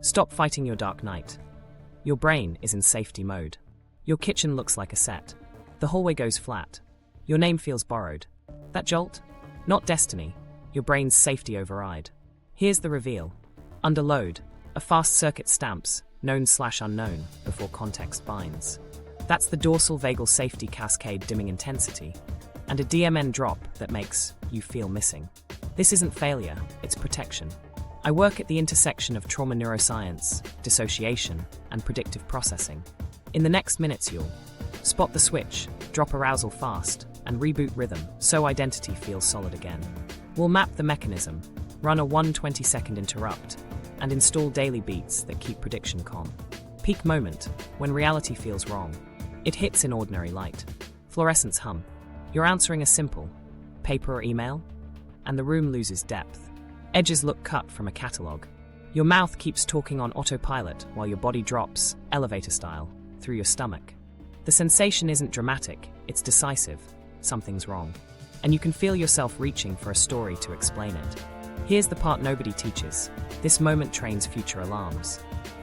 Stop fighting your dark night. Your brain is in safety mode. Your kitchen looks like a set. The hallway goes flat. Your name feels borrowed. That jolt? Not destiny. Your brain's safety override. Here's the reveal. Under load, a fast circuit stamps known/unknown before context binds. That's the dorsal vagal safety cascade dimming intensity, and a DMN drop that makes you feel missing. This isn't failure, it's protection. I work at the intersection of trauma neuroscience, dissociation, and predictive processing. In the next minutes you'll spot the switch, drop arousal fast, and reboot rhythm so identity feels solid again. We'll map the mechanism, run a 120-second interrupt, and install daily beats that keep prediction calm. Peak moment, when reality feels wrong. It hits in ordinary light. Fluorescence hum. You're answering a simple paper or email, and the room loses depth. Edges look cut from a catalogue. Your mouth keeps talking on autopilot while your body drops, elevator style, through your stomach. The sensation isn't dramatic, it's decisive. Something's wrong. And you can feel yourself reaching for a story to explain it. Here's the part nobody teaches. This moment trains future alarms.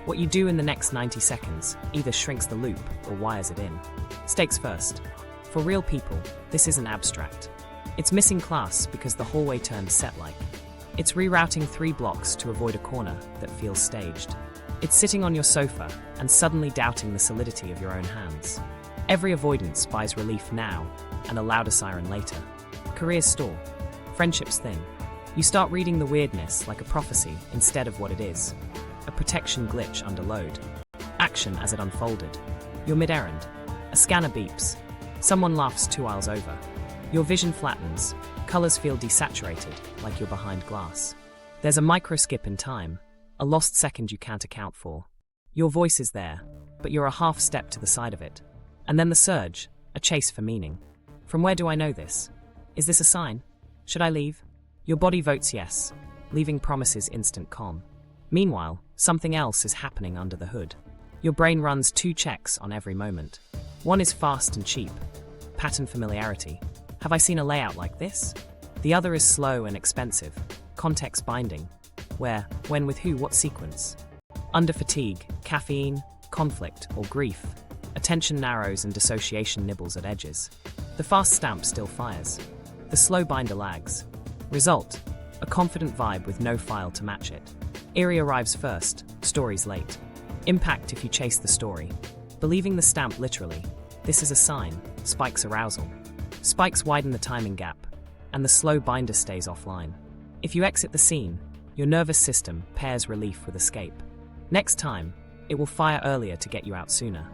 What you do in the next 90 seconds either shrinks the loop or wires it in. Stakes first. For real people, this isn't abstract. It's missing class because the hallway turned set-like. It's rerouting 3 blocks to avoid a corner that feels staged. It's sitting on your sofa and suddenly doubting the solidity of your own hands. Every avoidance buys relief now and a louder siren later. Careers stall. Friendships thin. You start reading the weirdness like a prophecy instead of what it is. A protection glitch under load. Action as it unfolded. You're mid-errand. A scanner beeps. Someone laughs 2 aisles over. Your vision flattens. Colors feel desaturated, like you're behind glass. There's a micro skip in time, a lost second you can't account for. Your voice is there, but you're a half step to the side of it. And then the surge, a chase for meaning. From where do I know this? Is this a sign? Should I leave? Your body votes yes, leaving promises instant calm. Meanwhile, something else is happening under the hood. Your brain runs 2 checks on every moment. One is fast and cheap, pattern familiarity. Have I seen a layout like this? The other is slow and expensive, context binding. Where, when, with who, what sequence? Under fatigue, caffeine, conflict, or grief, attention narrows and dissociation nibbles at edges. The fast stamp still fires. The slow binder lags. Result, a confident vibe with no file to match it. Eerie arrives first, stories late. Impact if you chase the story. Believing the stamp literally. This is a sign, spikes arousal. Spikes widen the timing gap, and the slow binder stays offline. If you exit the scene, your nervous system pairs relief with escape. Next time, it will fire earlier to get you out sooner.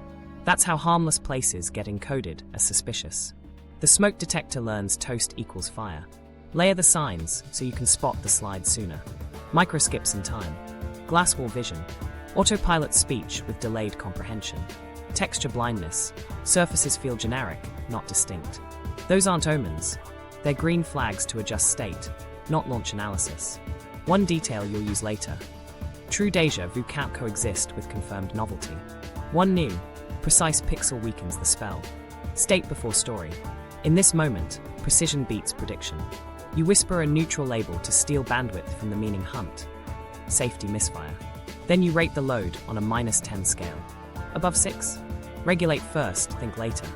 That's how harmless places get encoded as suspicious. The smoke detector learns toast equals fire. Layer the signs so you can spot the slide sooner. Microskips in time. Glass wall vision. Autopilot speech with delayed comprehension. Texture blindness. Surfaces feel generic, not distinct. Those aren't omens. They're green flags to adjust state, not launch analysis. One detail you'll use later. True Deja vu can't coexist with confirmed novelty. One new, precise pixel weakens the spell. State before story. In this moment, precision beats prediction. You whisper a neutral label to steal bandwidth from the meaning hunt. Safety misfire. Then you rate the load on a -10 scale. Above 6? Regulate first, think later.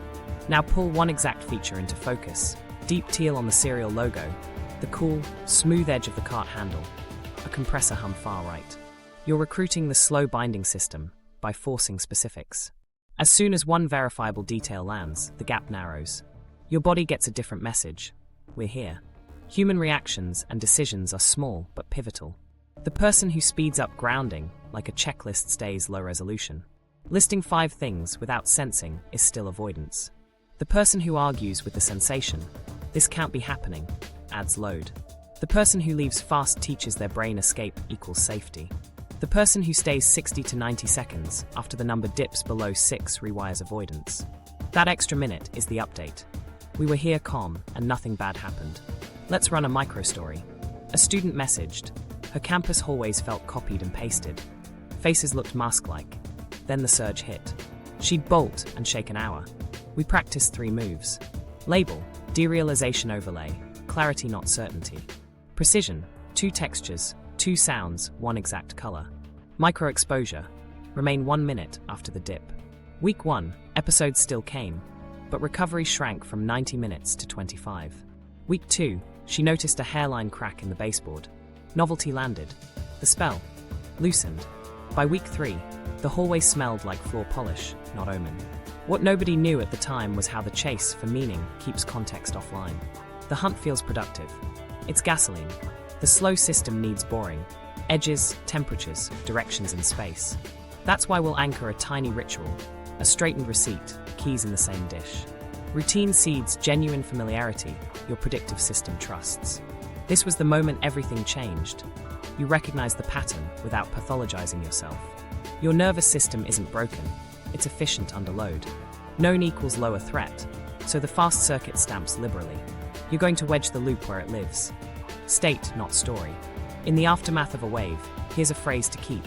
Now pull one exact feature into focus. Deep teal on the serial logo. The cool, smooth edge of the cart handle. A compressor hum far right. You're recruiting the slow binding system by forcing specifics. As soon as one verifiable detail lands, the gap narrows. Your body gets a different message. We're here. Human reactions and decisions are small but pivotal. The person who speeds up grounding, like a checklist, stays low resolution. Listing 5 things without sensing is still avoidance. The person who argues with the sensation, this can't be happening, adds load. The person who leaves fast teaches their brain escape equals safety. The person who stays 60 to 90 seconds after the number dips below 6 rewires avoidance. That extra minute is the update. We were here calm and nothing bad happened. Let's run a micro story. A student messaged. Her campus hallways felt copied and pasted. Faces looked mask-like. Then the surge hit. She'd bolt and shake an hour. We practiced 3 moves. Label, Derealization overlay, clarity not certainty. Precision, 2 textures, 2 sounds, 1 exact color. Micro-exposure. Remain 1 minute after the dip. Week 1, episodes still came, but recovery shrank from 90 minutes to 25. Week 2, she noticed a hairline crack in the baseboard. Novelty landed. The spell loosened. By week 3, the hallway smelled like floor polish, not omen. What nobody knew at the time was how the chase for meaning keeps context offline. The hunt feels productive. It's gasoline. The slow system needs boring. Edges, temperatures, directions in space. That's why we'll anchor a tiny ritual, a straightened receipt, keys in the same dish. Routine seeds genuine familiarity your predictive system trusts. This was the moment everything changed. You recognize the pattern without pathologizing yourself. Your nervous system isn't broken, it's efficient under load. Known equals lower threat, so the fast circuit stamps liberally. You're going to wedge the loop where it lives. State, not story. In the aftermath of a wave, here's a phrase to keep.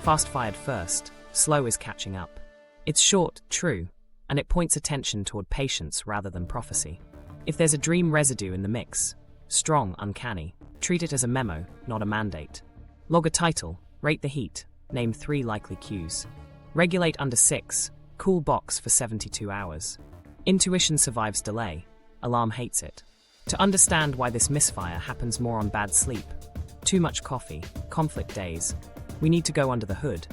Fast fired first, slow is catching up. It's short, true, and it points attention toward patience rather than prophecy. If there's a dream residue in the mix, strong, uncanny, treat it as a memo, not a mandate. Log a title, rate the heat, name 3 likely cues. Regulate under 6, cool box for 72 hours. Intuition survives delay, alarm hates it. To understand why this misfire happens more on bad sleep, too much coffee, conflict days, we need to go under the hood,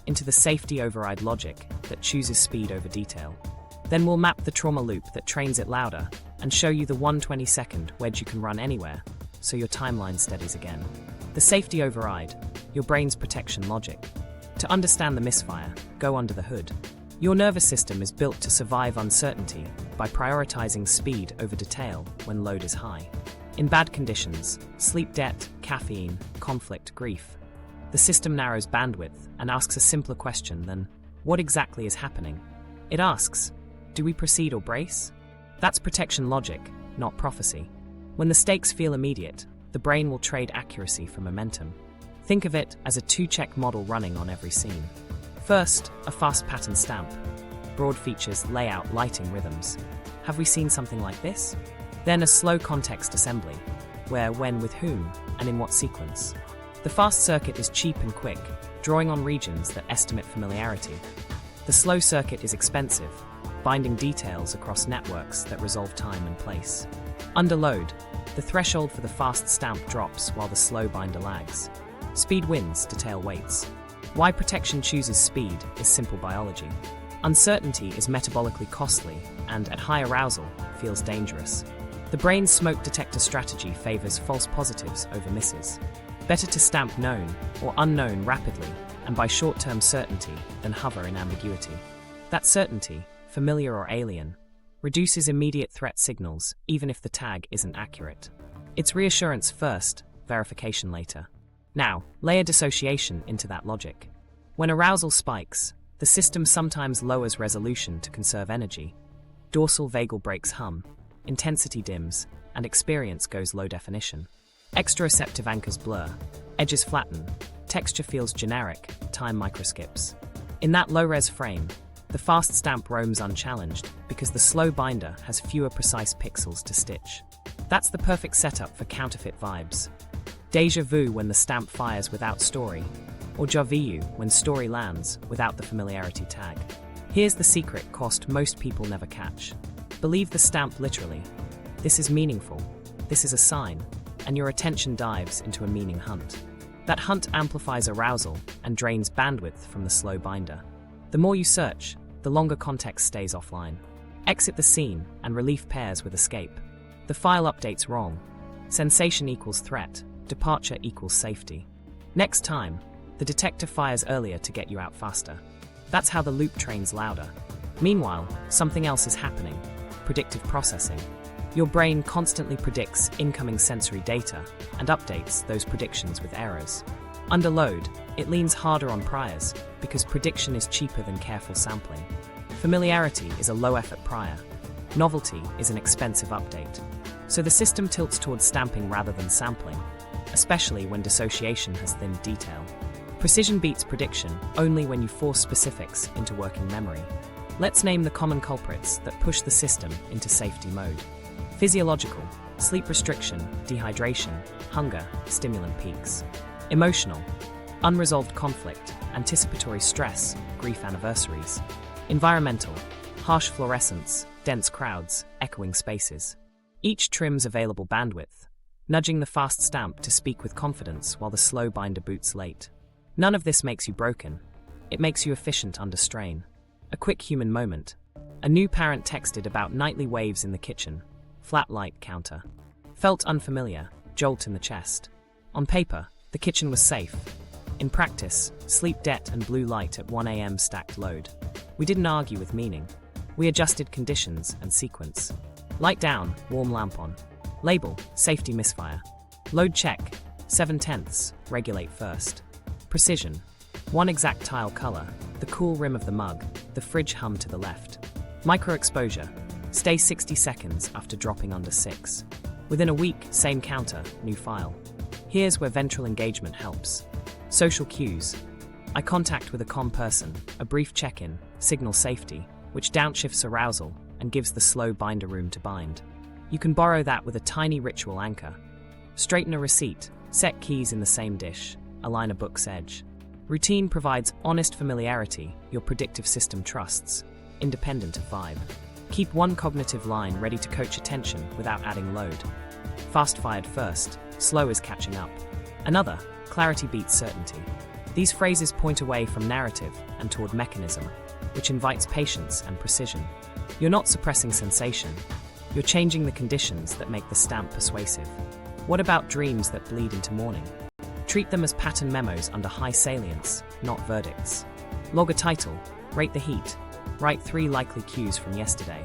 into the safety override logic that chooses speed over detail. Then we'll map the trauma loop that trains it louder and show you the 120-second wedge you can run anywhere, so your timeline steadies again. The safety override, your brain's protection logic. To understand the misfire, go under the hood. Your nervous system is built to survive uncertainty by prioritizing speed over detail when load is high. In bad conditions, sleep debt, caffeine, conflict, grief, the system narrows bandwidth and asks a simpler question than, what exactly is happening? It asks, do we proceed or brace? That's protection logic, not prophecy. When the stakes feel immediate, the brain will trade accuracy for momentum. Think of it as a 2-check model running on every scene. First, a fast pattern stamp. Broad features, layout, lighting, rhythms. Have we seen something like this? Then a slow context assembly, where, when, with whom, and in what sequence. The fast circuit is cheap and quick, drawing on regions that estimate familiarity. The slow circuit is expensive, binding details across networks that resolve time and place. Under load, the threshold for the fast stamp drops while the slow binder lags. Speed wins, detail waits. Why protection chooses speed is simple biology. Uncertainty is metabolically costly and, at high arousal, feels dangerous. The brain's smoke detector strategy favors false positives over misses. Better to stamp known or unknown rapidly and by short-term certainty than hover in ambiguity. That certainty, familiar or alien, reduces immediate threat signals even if the tag isn't accurate. It's reassurance first, verification later. Now, layer dissociation into that logic. When arousal spikes, the system sometimes lowers resolution to conserve energy. Dorsal vagal brakes hum, intensity dims, and experience goes low definition. Exteroceptive anchors blur, edges flatten, texture feels generic, time microskips. In that low-res frame, the fast stamp roams unchallenged because the slow binder has fewer precise pixels to stitch. That's the perfect setup for counterfeit vibes. Deja vu when the stamp fires without story, or déjà vu when story lands without the familiarity tag. Here's the secret cost most people never catch. Believe the stamp literally. This is meaningful, this is a sign, and your attention dives into a meaning hunt. That hunt amplifies arousal and drains bandwidth from the slow binder. The more you search, the longer context stays offline. Exit the scene and relief pairs with escape. The file updates wrong. Sensation equals threat. Departure equals safety. Next time, the detector fires earlier to get you out faster. That's how the loop trains louder. Meanwhile, something else is happening. Predictive processing. Your brain constantly predicts incoming sensory data and updates those predictions with errors. Under load, it leans harder on priors because prediction is cheaper than careful sampling. Familiarity is a low-effort prior. Novelty is an expensive update. So the system tilts towards stamping rather than sampling, especially when dissociation has thin detail. Precision beats prediction only when you force specifics into working memory. Let's name the common culprits that push the system into safety mode. Physiological, sleep restriction, dehydration, hunger, stimulant peaks. Emotional, Unresolved conflict, anticipatory stress, grief anniversaries. Environmental, harsh fluorescence, dense crowds, echoing spaces. Each trims available bandwidth, nudging the fast stamp to speak with confidence while the slow binder boots late. None of this makes you broken. It makes you efficient under strain. A quick human moment. A new parent texted about nightly waves in the kitchen. Flat light counter. Felt unfamiliar, jolt in the chest. On paper, the kitchen was safe. In practice, sleep debt and blue light at 1 a.m. stacked load. We didn't argue with meaning. We adjusted conditions and sequence. Light down, warm lamp on. Label, safety misfire. Load check, 7/10, regulate first. Precision, one exact tile color, the cool rim of the mug, the fridge hum to the left. Micro-exposure, stay 60 seconds after dropping under 6. Within a week, same counter, new file. Here's where ventral engagement helps. Social cues. Eye contact with a calm person, a brief check-in, signal safety, which downshifts arousal and gives the slow binder room to bind. You can borrow that with a tiny ritual anchor. Straighten a receipt, set keys in the same dish, align a book's edge. Routine provides honest familiarity your predictive system trusts, independent of vibe. Keep one cognitive line ready to coach attention without adding load. Fast-fired first, slow is catching up. Another, clarity beats certainty. These phrases point away from narrative and toward mechanism, which invites patience and precision. You're not suppressing sensation. You're changing the conditions that make the stamp persuasive. What about dreams that bleed into morning? Treat them as pattern memos under high salience, not verdicts. Log a title, rate the heat, write 3 likely cues from yesterday.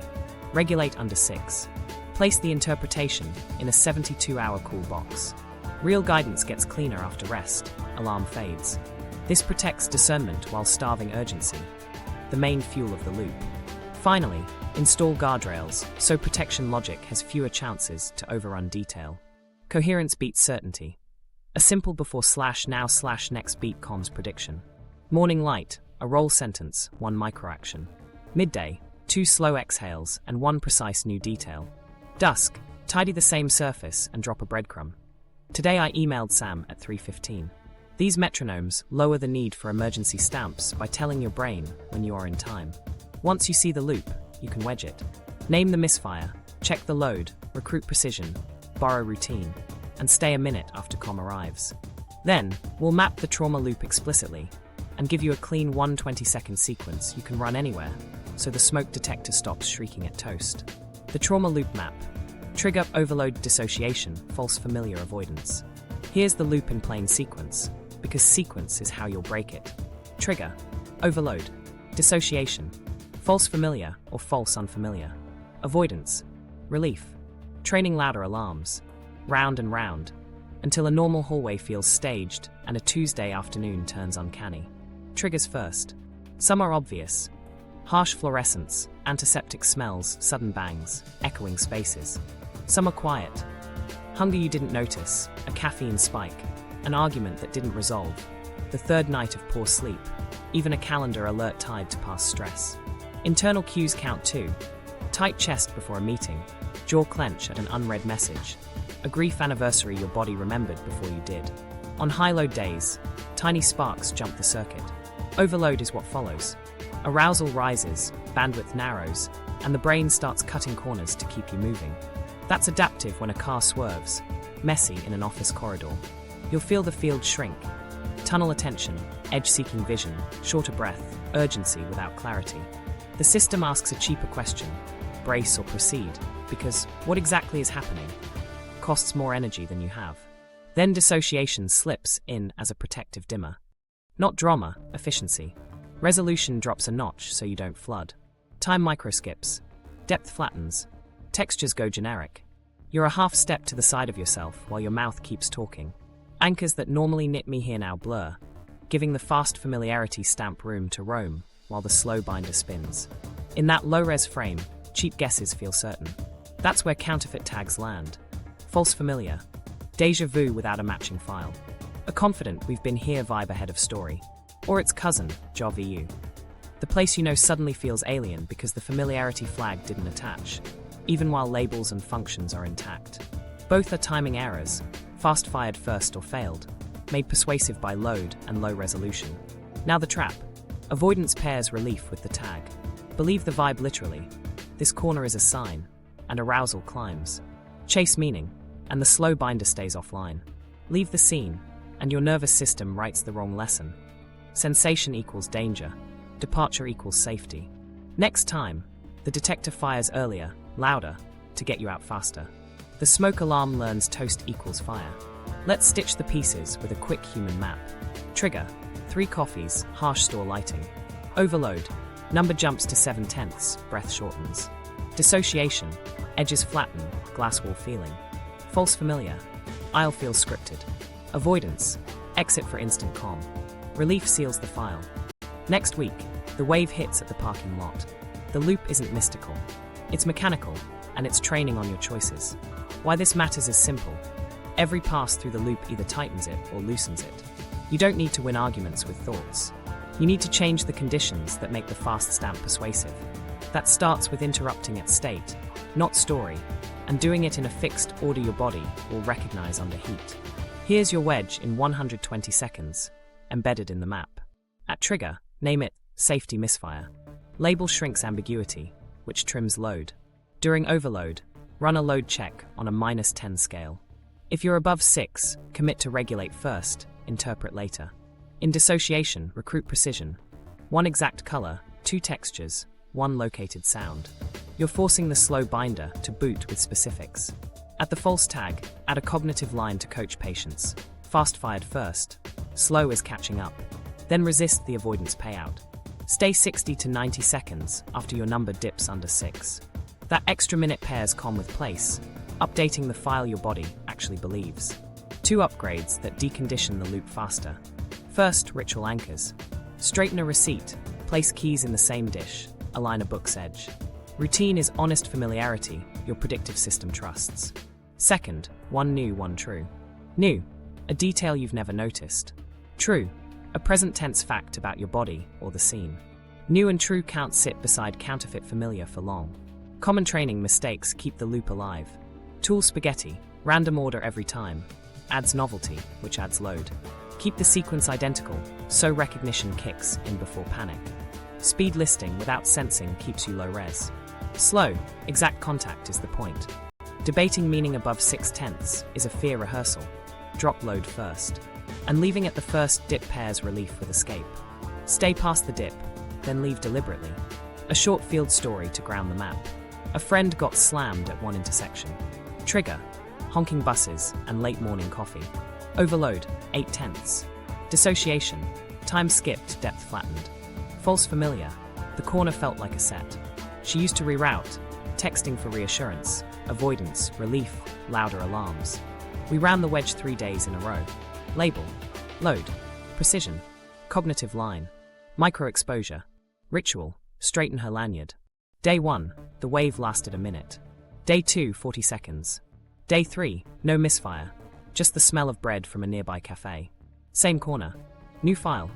Regulate under 6. Place the interpretation in a 72-hour cool box. Real guidance gets cleaner after rest, alarm fades. This protects discernment while starving urgency, the main fuel of the loop. Finally, install guardrails so protection logic has fewer chances to overrun detail. Coherence beats certainty. A simple before / now / next beat comms prediction. Morning light, a roll sentence, 1 microaction. Midday, 2 slow exhales and 1 precise new detail. Dusk, tidy the same surface and drop a breadcrumb. Today I emailed Sam at 3:15. These metronomes lower the need for emergency stamps by telling your brain when you are in time. Once you see the loop, you can wedge it. Name the misfire, check the load, recruit precision, borrow routine, and stay a minute after comm arrives. Then, we'll map the trauma loop explicitly and give you a clean 120-second sequence you can run anywhere, so the smoke detector stops shrieking at toast. The trauma loop map. Trigger, overload, dissociation, false familiar, avoidance. Here's the loop in plain sequence, because sequence is how you'll break it. Trigger, overload, dissociation, false familiar or false unfamiliar. Avoidance, relief, training louder alarms, round and round, until a normal hallway feels staged and a Tuesday afternoon turns uncanny. Triggers first. Some are obvious. Harsh fluorescence, antiseptic smells, sudden bangs, echoing spaces. Some are quiet. Hunger you didn't notice, a caffeine spike, an argument that didn't resolve, the third night of poor sleep, even a calendar alert tied to past stress. Internal cues count too. Tight chest before a meeting, jaw clench at an unread message, a grief anniversary your body remembered before you did. On high-load days, tiny sparks jump the circuit. Overload is what follows. Arousal rises, bandwidth narrows, and the brain starts cutting corners to keep you moving. That's adaptive when a car swerves, messy in an office corridor. You'll feel the field shrink. Tunnel attention, edge-seeking vision, shorter breath, urgency without clarity. The system asks a cheaper question, brace or proceed, because what exactly is happening? Costs more energy than you have. Then dissociation slips in as a protective dimmer. Not drama, efficiency. Resolution drops a notch so you don't flood. Time microskips. Depth flattens. Textures go generic. You're a half step to the side of yourself while your mouth keeps talking. Anchors that normally knit me here now blur, giving the fast familiarity stamp room to roam while the slow binder spins. In that low-res frame, cheap guesses feel certain. That's where counterfeit tags land. False familiar. Deja vu without a matching file. A confident we've been here vibe ahead of story. Or its cousin, Ja VU. The place you know suddenly feels alien because the familiarity flag didn't attach, even while labels and functions are intact. Both are timing errors, fast-fired first or failed. made persuasive by load and low resolution. Now the trap. Avoidance pairs relief with the tag. Believe the vibe literally. This corner is a sign, and arousal climbs. Chase meaning, and the slow binder stays offline. Leave the scene, and your nervous system writes the wrong lesson. Sensation equals danger. Departure equals safety. Next time, the detector fires earlier, louder, to get you out faster. The smoke alarm learns toast equals fire. Let's stitch the pieces with a quick human map. Trigger: 3 coffees, harsh store lighting. Overload: number jumps to 7/10, breath shortens. Dissociation: edges flatten, glass wall feeling. False familiar: aisle feels scripted. Avoidance: exit for instant calm. Relief seals the file. Next week, the wave hits at the parking lot. The loop isn't mystical. It's mechanical, and it's training on your choices. Why this matters is simple. Every pass through the loop either tightens it or loosens it. You don't need to win arguments with thoughts. You need to change the conditions that make the fast stamp persuasive. That starts with interrupting its state, not story, and doing it in a fixed order your body will recognize under heat. Here's your wedge in 120 seconds, embedded in the map. At trigger, name it safety misfire. Label shrinks ambiguity, which trims load. During overload, run a load check on a -10 scale. If you're above 6, commit to regulate first, interpret later. In dissociation, recruit precision. 1 exact color, 2 textures, 1 located sound. You're forcing the slow binder to boot with specifics. At the false tag, add a cognitive line to coach patience. Fast fired first. Slow is catching up. Then resist the avoidance payout. Stay 60 to 90 seconds after your number dips under 6. That extra minute pairs calm with place, updating the file your body actually believes. 2 upgrades that decondition the loop faster. First, ritual anchors. Straighten a receipt, place keys in the same dish, align a book's edge. Routine is honest familiarity your predictive system trusts. Second, 1 new, 1 true. New, a detail you've never noticed. True, a present tense fact about your body or the scene. New and true counts sit beside counterfeit familiar for long. Common training mistakes keep the loop alive. Tool spaghetti, random order every time. Adds novelty, which adds load. Keep the sequence identical, so recognition kicks in before panic. Speed listing without sensing keeps you low res. Slow, exact contact is the point. Debating meaning above 6/10 is a fear rehearsal. Drop load first. And leaving at the first dip pairs relief with escape. Stay past the dip, then leave deliberately. A short field story to ground the map. A friend got slammed at one intersection. Trigger: honking buses and late morning coffee. Overload: 8/10. Dissociation: time skipped, depth flattened. False familiar: the corner felt like a set. She used to reroute, texting for reassurance. Avoidance: relief, louder alarms. We ran the wedge 3 days in a row. Label: load, precision, cognitive line, micro exposure. Ritual: straighten her lanyard. Day 1, the wave lasted a minute. Day 2, 40 seconds. Day 3, no misfire, just the smell of bread from a nearby cafe. Same corner. New file.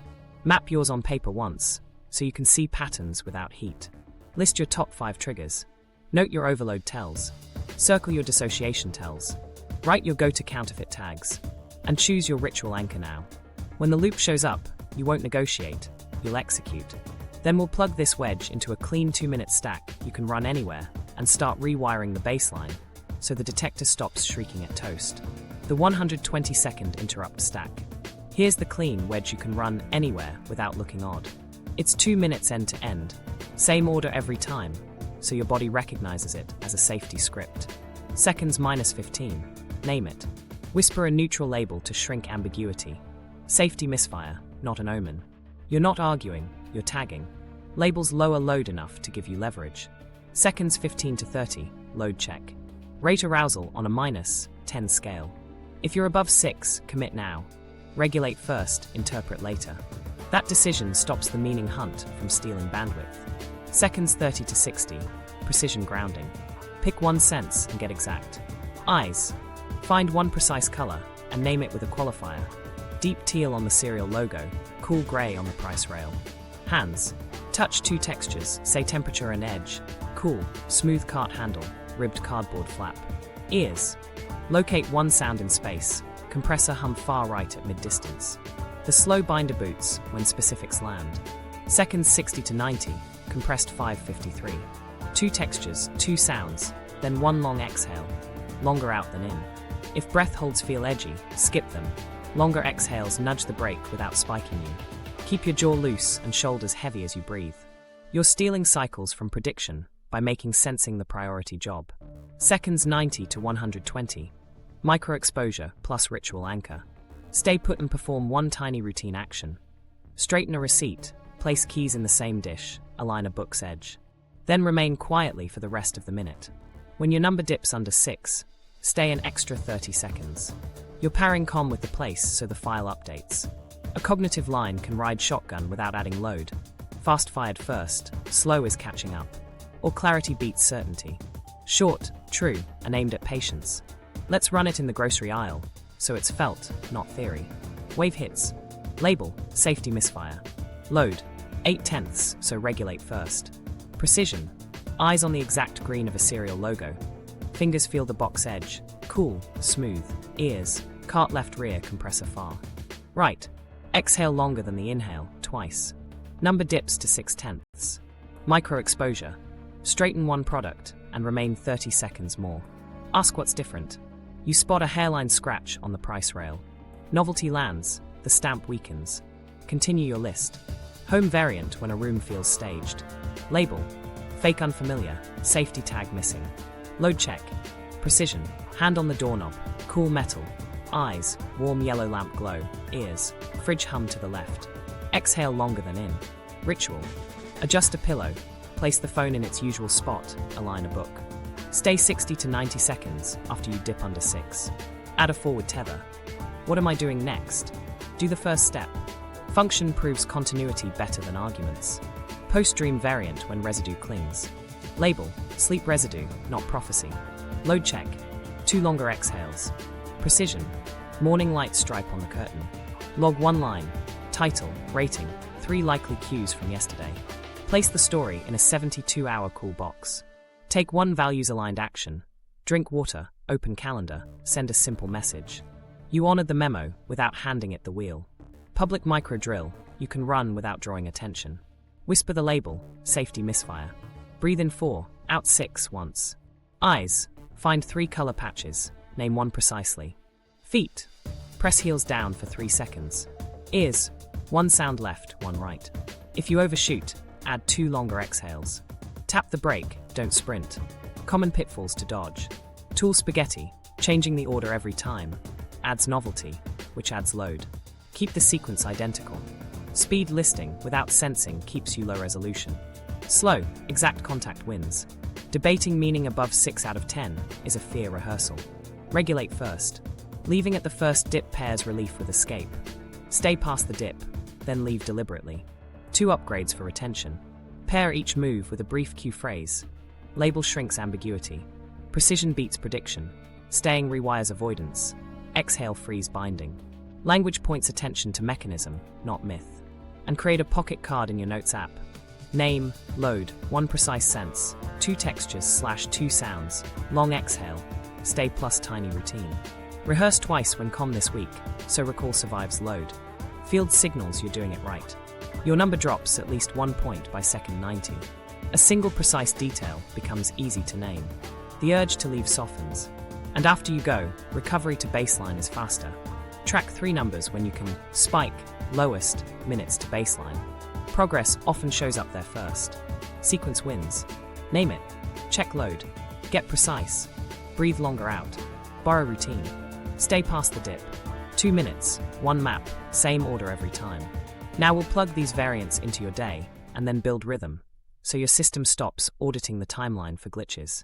Map yours on paper once, so you can see patterns without heat. List your top 5 triggers. Note your overload tells. Circle your dissociation tells. Write your go-to counterfeit tags. And choose your ritual anchor now. When the loop shows up, you won't negotiate, you'll execute. Then we'll plug this wedge into a clean 2-minute stack you can run anywhere and start rewiring the baseline so the detector stops shrieking at toast. The 120-second interrupt stack. Here's the clean wedge you can run anywhere without looking odd. It's 2 minutes end to end, same order every time, so your body recognizes it as a safety script. Seconds -15, name it. Whisper a neutral label to shrink ambiguity. Safety misfire, not an omen. You're not arguing, you're tagging. Labels lower load enough to give you leverage. Seconds 15 to 30, load check. Rate arousal on a -10 scale. If you're above 6, commit now. Regulate first, interpret later. That decision stops the meaning hunt from stealing bandwidth. Seconds 30 to 60, precision grounding. Pick 1 sense and get exact. Eyes. Find 1 precise color and name it with a qualifier. Deep teal on the cereal logo, cool gray on the price rail. Hands. Touch 2 textures, say temperature and edge. Cool, smooth cart handle, ribbed cardboard flap. Ears. Locate 1 sound in space, compressor hum far right at mid-distance. The slow binder boots when specifics land. Seconds 60 to 90, compressed 5:53. 2 textures, 2 sounds, then 1 long exhale, longer out than in. If breath holds feel edgy, skip them. Longer exhales nudge the brake without spiking you. Keep your jaw loose and shoulders heavy as you breathe. You're stealing cycles from prediction by making sensing the priority job. Seconds 90 to 120. Micro-exposure plus ritual anchor. Stay put and perform one tiny routine action. Straighten a receipt, place keys in the same dish, align a book's edge. Then remain quietly for the rest of the minute. When your number dips under 6, stay an extra 30 seconds. You're pairing com with the place so the file updates. A cognitive line can ride shotgun without adding load. Fast fired first, slow is catching up. Or clarity beats certainty. Short, true, and aimed at patience. Let's run it in the grocery aisle, so it's felt, not theory. Wave hits. Label, safety misfire. Load, 8/10, so regulate first. Precision, eyes on the exact green of a cereal logo. Fingers feel the box edge, cool, smooth. Ears, cart left rear compressor far. Right, exhale longer than the inhale, twice. Number dips to 6/10. Micro exposure, straighten one product and remain 30 seconds more. Ask what's different. You spot a hairline scratch on the price rail. Novelty lands, the stamp weakens. Continue your list. Home variant when a room feels staged. Label, fake unfamiliar, safety tag missing. Load check, precision, hand on the doorknob, cool metal. Eyes, warm yellow lamp glow. Ears, fridge hum to the left. Exhale longer than in. Ritual, adjust a pillow, place the phone in its usual spot, align a book. Stay 60 to 90 seconds after you dip under 6. Add a forward tether. What am I doing next? Do the first step. Function proves continuity better than arguments. Post-dream variant when residue clings. Label, sleep residue, not prophecy. Load check, 2 longer exhales. Precision, morning light stripe on the curtain. Log 1 line, title, rating, 3 likely cues from yesterday. Place the story in a 72-hour cool box. Take 1 values-aligned action. Drink water, open calendar, send a simple message. You honored the memo without handing it the wheel. Public micro drill, you can run without drawing attention. Whisper the label, safety misfire. Breathe in 4, out 6 once. Eyes, find 3 color patches, name 1 precisely. Feet, press heels down for 3 seconds. Ears, 1 sound left, 1 right. If you overshoot, add 2 longer exhales. Tap the brake, don't sprint. Common pitfalls to dodge. Tool spaghetti, changing the order every time. Adds novelty, which adds load. Keep the sequence identical. Speed listing without sensing keeps you low resolution. Slow, exact contact wins. Debating meaning above 6 out of 10 is a fear rehearsal. Regulate first. Leaving at the first dip pairs relief with escape. Stay past the dip, then leave deliberately. 2 upgrades for retention. Pair each move with a brief cue phrase. Label shrinks ambiguity. Precision beats prediction. Staying rewires avoidance. Exhale frees binding. Language points attention to mechanism, not myth. And create a pocket card in your notes app. Name, load, 1 precise sense, 2 textures / 2 sounds, long exhale, stay plus tiny routine. Rehearse twice when com this week, so recall survives load. Field signals you're doing it right. Your number drops at least 1 point by second 90. A single precise detail becomes easy to name. The urge to leave softens. And after you go, recovery to baseline is faster. Track 3 numbers when you can spike, lowest, minutes to baseline. Progress often shows up there first. Sequence wins. Name it. Check load. Get precise. Breathe longer out. Borrow routine. Stay past the dip. 2 minutes, 1 map, same order every time. Now we'll plug these variants into your day and then build rhythm, so your system stops auditing the timeline for glitches.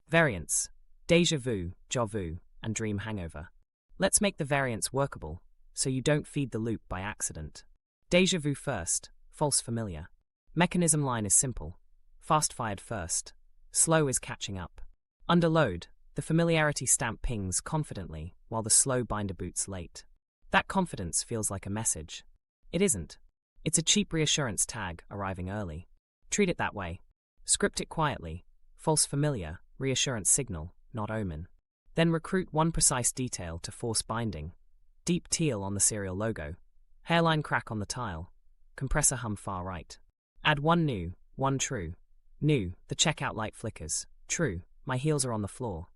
Variants. Deja vu, ja vu, and dream hangover. Let's make the variants workable, so you don't feed the loop by accident. Deja vu first, false familiar. Mechanism line is simple. Fast fired first. Slow is catching up. Under load, the familiarity stamp pings confidently while the slow binder boots late. That confidence feels like a message. It isn't. It's a cheap reassurance tag arriving early. Treat it that way. Script it quietly. False familiar, reassurance signal, not omen. Then recruit one precise detail to force binding. Deep teal on the serial logo. Hairline crack on the tile. Compressor hum far right. Add one new, one true. New, the checkout light flickers. True, my heels are on the floor.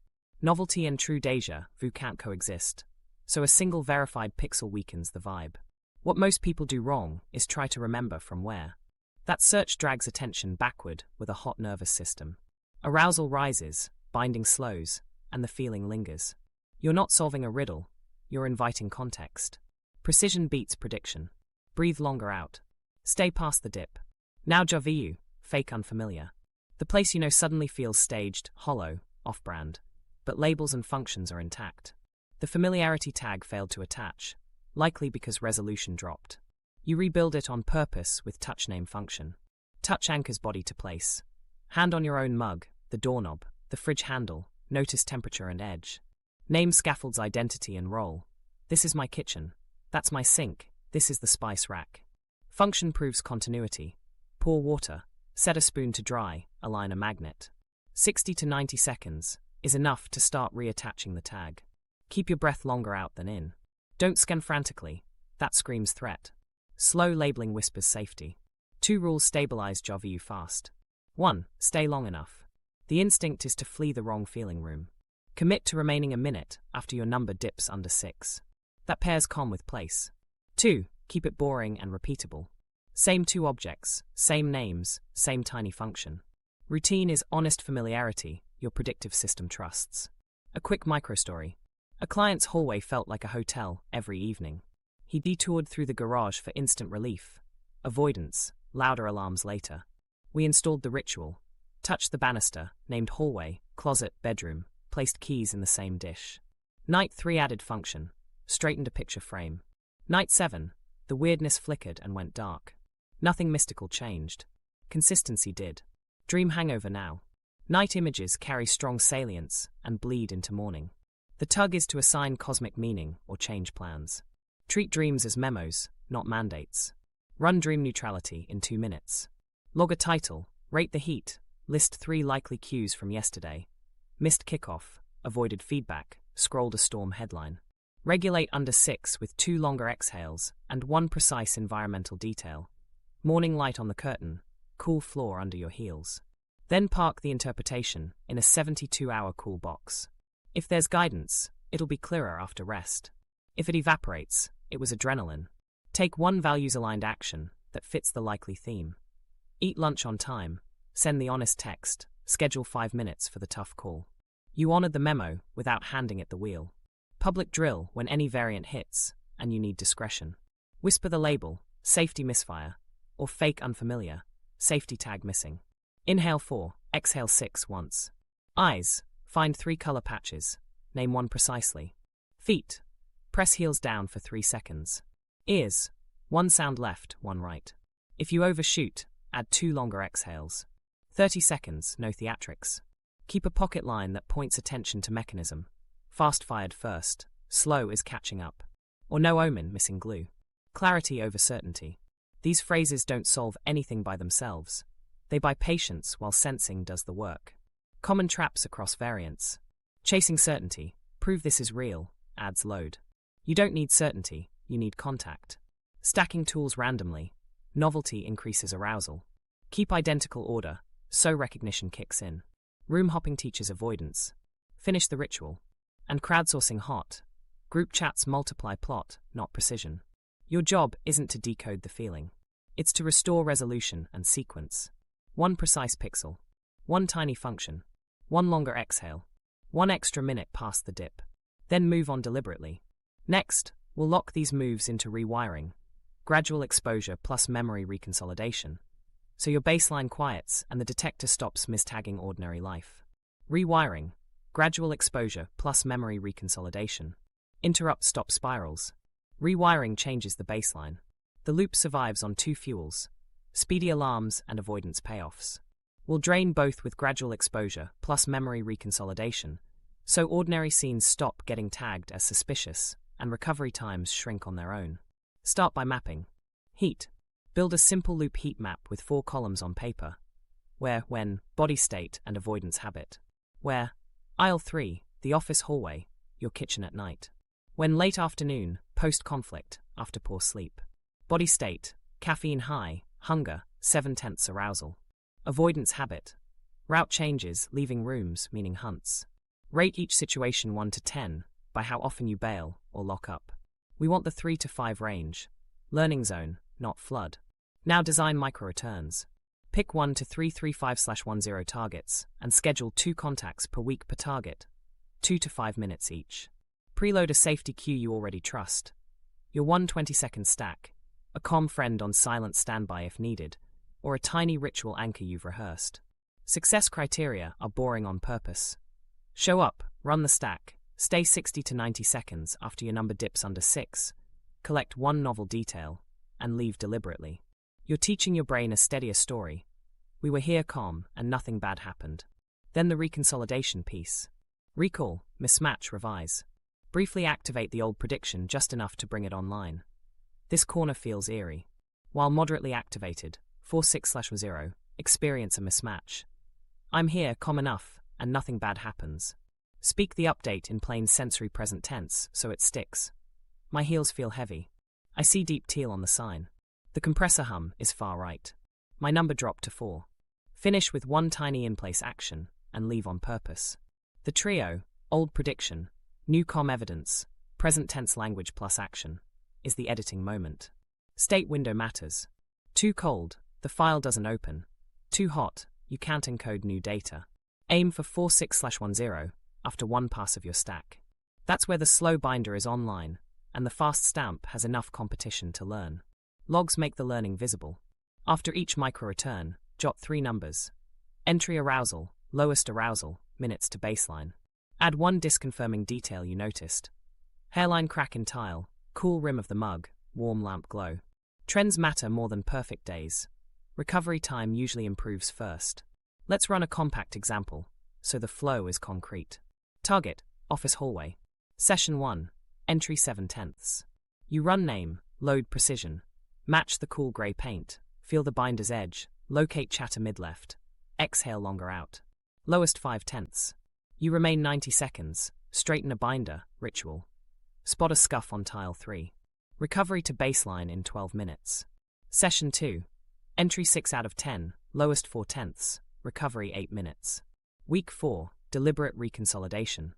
Novelty and true Deja vu can't coexist. So a single verified pixel weakens the vibe. What most people do wrong is try to remember from where. That search drags attention backward with a hot nervous system. Arousal rises, binding slows, and the feeling lingers. You're not solving a riddle, you're inviting context. Precision beats prediction. Breathe longer out. Stay past the dip. Now déjà vu, fake unfamiliar. The place you know suddenly feels staged, hollow, off-brand. But labels and functions are intact. The familiarity tag failed to attach, likely because resolution dropped. You rebuild it on purpose with touch name function. Touch anchors body to place. Hand on your own mug, the doorknob, the fridge handle, notice temperature and edge. Name scaffolds identity and role. This is my kitchen. That's my sink. This is the spice rack. Function proves continuity. Pour water. Set a spoon to dry. Align a magnet. 60 to 90 seconds is enough to start reattaching the tag. Keep your breath longer out than in. Don't scan frantically. That screams threat. Slow labeling whispers safety. 2 rules stabilize déjà vu fast. 1. Stay long enough. The instinct is to flee the wrong feeling room. Commit to remaining a minute after your number dips under 6. That pairs calm with place. 2. Keep it boring and repeatable. Same 2 objects, same names, same tiny function. Routine is honest familiarity your predictive system trusts. A quick microstory. A client's hallway felt like a hotel every evening. He detoured through the garage for instant relief. Avoidance, louder alarms later. We installed the ritual. Touched the banister, named hallway, closet, bedroom, placed keys in the same dish. Night 3 added function. Straightened a picture frame. Night 7, the weirdness flickered and went dark. Nothing mystical changed. Consistency did. Dream hangover now. Night images carry strong salience and bleed into morning. The tug is to assign cosmic meaning or change plans. Treat dreams as memos, not mandates. Run dream neutrality in 2 minutes. Log a title, rate the heat, list 3 likely cues from yesterday. Missed kickoff, avoided feedback, scrolled a storm headline. Regulate under 6 with 2 longer exhales and 1 precise environmental detail. Morning light on the curtain, cool floor under your heels. Then park the interpretation in a 72-hour cool box. If there's guidance, it'll be clearer after rest. If it evaporates, it was adrenaline. Take 1 values-aligned action that fits the likely theme. Eat lunch on time, send the honest text, schedule 5 minutes for the tough call. You honored the memo without handing it the wheel. Public drill when any variant hits, and you need discretion. Whisper the label, safety misfire, or fake unfamiliar, safety tag missing. Inhale 4, exhale 6 once. Eyes, find 3 color patches, name 1 precisely. Feet, press heels down for 3 seconds. Ears, 1 sound left, 1 right. If you overshoot, add 2 longer exhales. 30 seconds, no theatrics. Keep a pocket line that points attention to mechanism. Fast-fired first, slow is catching up. Or no omen, missing glue. Clarity over certainty. These phrases don't solve anything by themselves. They buy patience while sensing does the work. Common traps across variants. Chasing certainty, prove this is real, adds load. You don't need certainty, you need contact. Stacking tools randomly. Novelty increases arousal. Keep identical order, so recognition kicks in. Room hopping teaches avoidance. Finish the ritual. And crowdsourcing hot. Group chats multiply plot, not precision. Your job isn't to decode the feeling. It's to restore resolution and sequence. 1 precise pixel. 1 tiny function. 1 longer exhale. 1 extra minute past the dip. Then move on deliberately. Next, we'll lock these moves into rewiring. Gradual exposure plus memory reconsolidation. So your baseline quiets and the detector stops mistagging ordinary life. Rewiring. Gradual exposure plus memory reconsolidation. Interrupt stop spirals. Rewiring changes the baseline. The loop survives on 2 fuels. Speedy alarms and avoidance payoffs. We'll drain both with gradual exposure plus memory reconsolidation, so ordinary scenes stop getting tagged as suspicious and recovery times shrink on their own. Start by mapping. Heat. Build a simple loop heat map with 4 columns on paper. Where, when, body state and avoidance habit. Where, aisle 3, the office hallway, your kitchen at night. When late afternoon, post-conflict, after poor sleep. Body state, caffeine high, hunger, 7/10 arousal. Avoidance habit. Route changes, leaving rooms, meaning hunts. Rate each situation 1 to 10 by how often you bail or lock up. We want the 3 to 5 range. Learning zone, not flood. Now design micro-returns. Pick 1 to 335/10 targets and schedule 2 contacts per week per target, 2 to 5 minutes each. Preload a safety cue you already trust. Your 1 20-second stack, a calm friend on silent standby if needed, or a tiny ritual anchor you've rehearsed. Success criteria are boring on purpose. Show up, run the stack, stay 60 to 90 seconds after your number dips under 6, collect 1 novel detail, and leave deliberately. You're teaching your brain a steadier story. We were here calm, and nothing bad happened. Then the reconsolidation piece. Recall, mismatch, revise. Briefly activate the old prediction just enough to bring it online. This corner feels eerie. While moderately activated, 4/6/0, experience a mismatch. I'm here, calm enough, and nothing bad happens. Speak the update in plain sensory present tense so it sticks. My heels feel heavy. I see deep teal on the sign. The compressor hum is far right. My number dropped to 4. Finish with 1 tiny in-place action and leave on purpose. The trio, old prediction, new calm evidence, present tense language plus action, is the editing moment. State window matters. Too cold, the file doesn't open. Too hot, you can't encode new data. Aim for 4/6/10 after 1 pass of your stack. That's where the slow binder is online, and the fast stamp has enough competition to learn. Logs make the learning visible. After each micro-return, jot 3 numbers. Entry arousal, lowest arousal, minutes to baseline. Add 1 disconfirming detail you noticed. Hairline crack in tile, cool rim of the mug, warm lamp glow. Trends matter more than perfect days. Recovery time usually improves first. Let's run a compact example, so the flow is concrete. Target, office hallway. Session 1, entry 7/10. You run name, load precision. Match the cool grey paint, feel the binder's edge, locate chatter mid-left. Exhale longer out. Lowest 5/10. You remain 90 seconds, straighten a binder, ritual. Spot a scuff on tile 3. Recovery to baseline in 12 minutes. Session 2. Entry 6/10, lowest 4/10, recovery 8 minutes. Week 4, deliberate reconsolidation.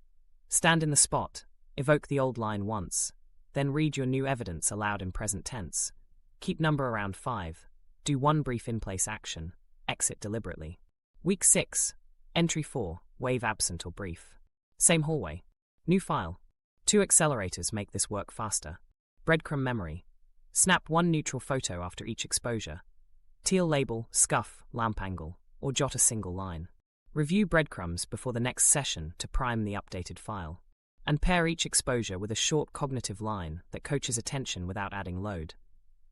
Stand in the spot, evoke the old line once, then read your new evidence aloud in present tense. Keep number around 5, do 1 brief in-place action, exit deliberately. Week 6, entry 4, wave absent or brief. Same hallway. New file. 2 accelerators make this work faster. Breadcrumb memory. Snap 1 neutral photo after each exposure. Teal label, scuff, lamp angle, or jot a single line. Review breadcrumbs before the next session to prime the updated file. And pair each exposure with a short cognitive line that coaches attention without adding load.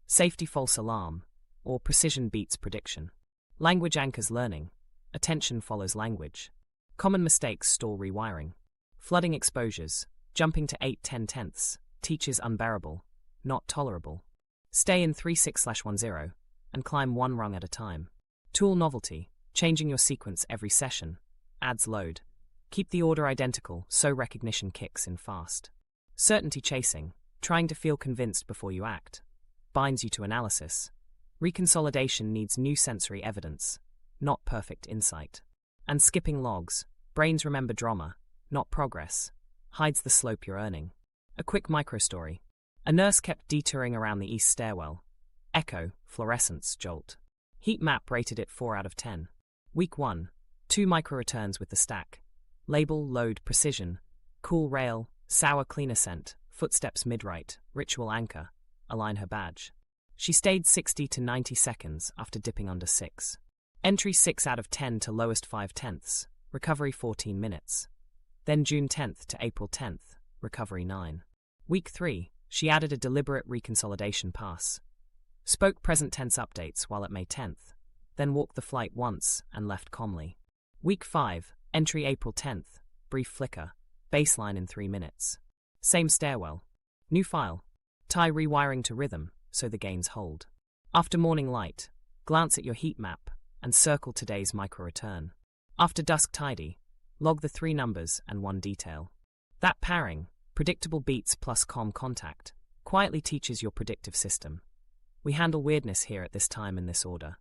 Safety false alarm, or precision beats prediction. Language anchors learning. Attention follows language. Common mistakes stall rewiring. Flooding exposures, jumping to 8/10, teaches unbearable, not tolerable. Stay in 3/6/10 and climb 1 rung at a time. Tool novelty, changing your sequence every session, adds load. Keep the order identical so recognition kicks in fast. Certainty chasing, trying to feel convinced before you act, binds you to analysis. Reconsolidation needs new sensory evidence, not perfect insight. And skipping logs, brains remember drama, not progress, hides the slope you're earning. A quick micro-story. A nurse kept detouring around the east stairwell. Echo, fluorescence, jolt. Heat map rated it 4/10. Week 1, 2 micro-returns with the stack. Label, load, precision. Cool rail, sour cleaner scent, footsteps mid-right, ritual anchor. Align her badge. She stayed 60 to 90 seconds after dipping under 6. Entry 6/10 to lowest 5/10, recovery 14 minutes. Then June 10th to April 10th, recovery 9. Week 3, she added a deliberate reconsolidation pass. Spoke present tense updates while at May 10th, then walked the flight once and left calmly. Week 5, entry April 10th, brief flicker, baseline in 3 minutes. Same stairwell. New file. Tie rewiring to rhythm so the gains hold. After morning light, glance at your heat map and circle today's micro-return. After dusk tidy, Log the 3 numbers and 1 detail. That pairing, predictable beats plus calm contact, quietly teaches your predictive system. We handle weirdness here at this time in this order.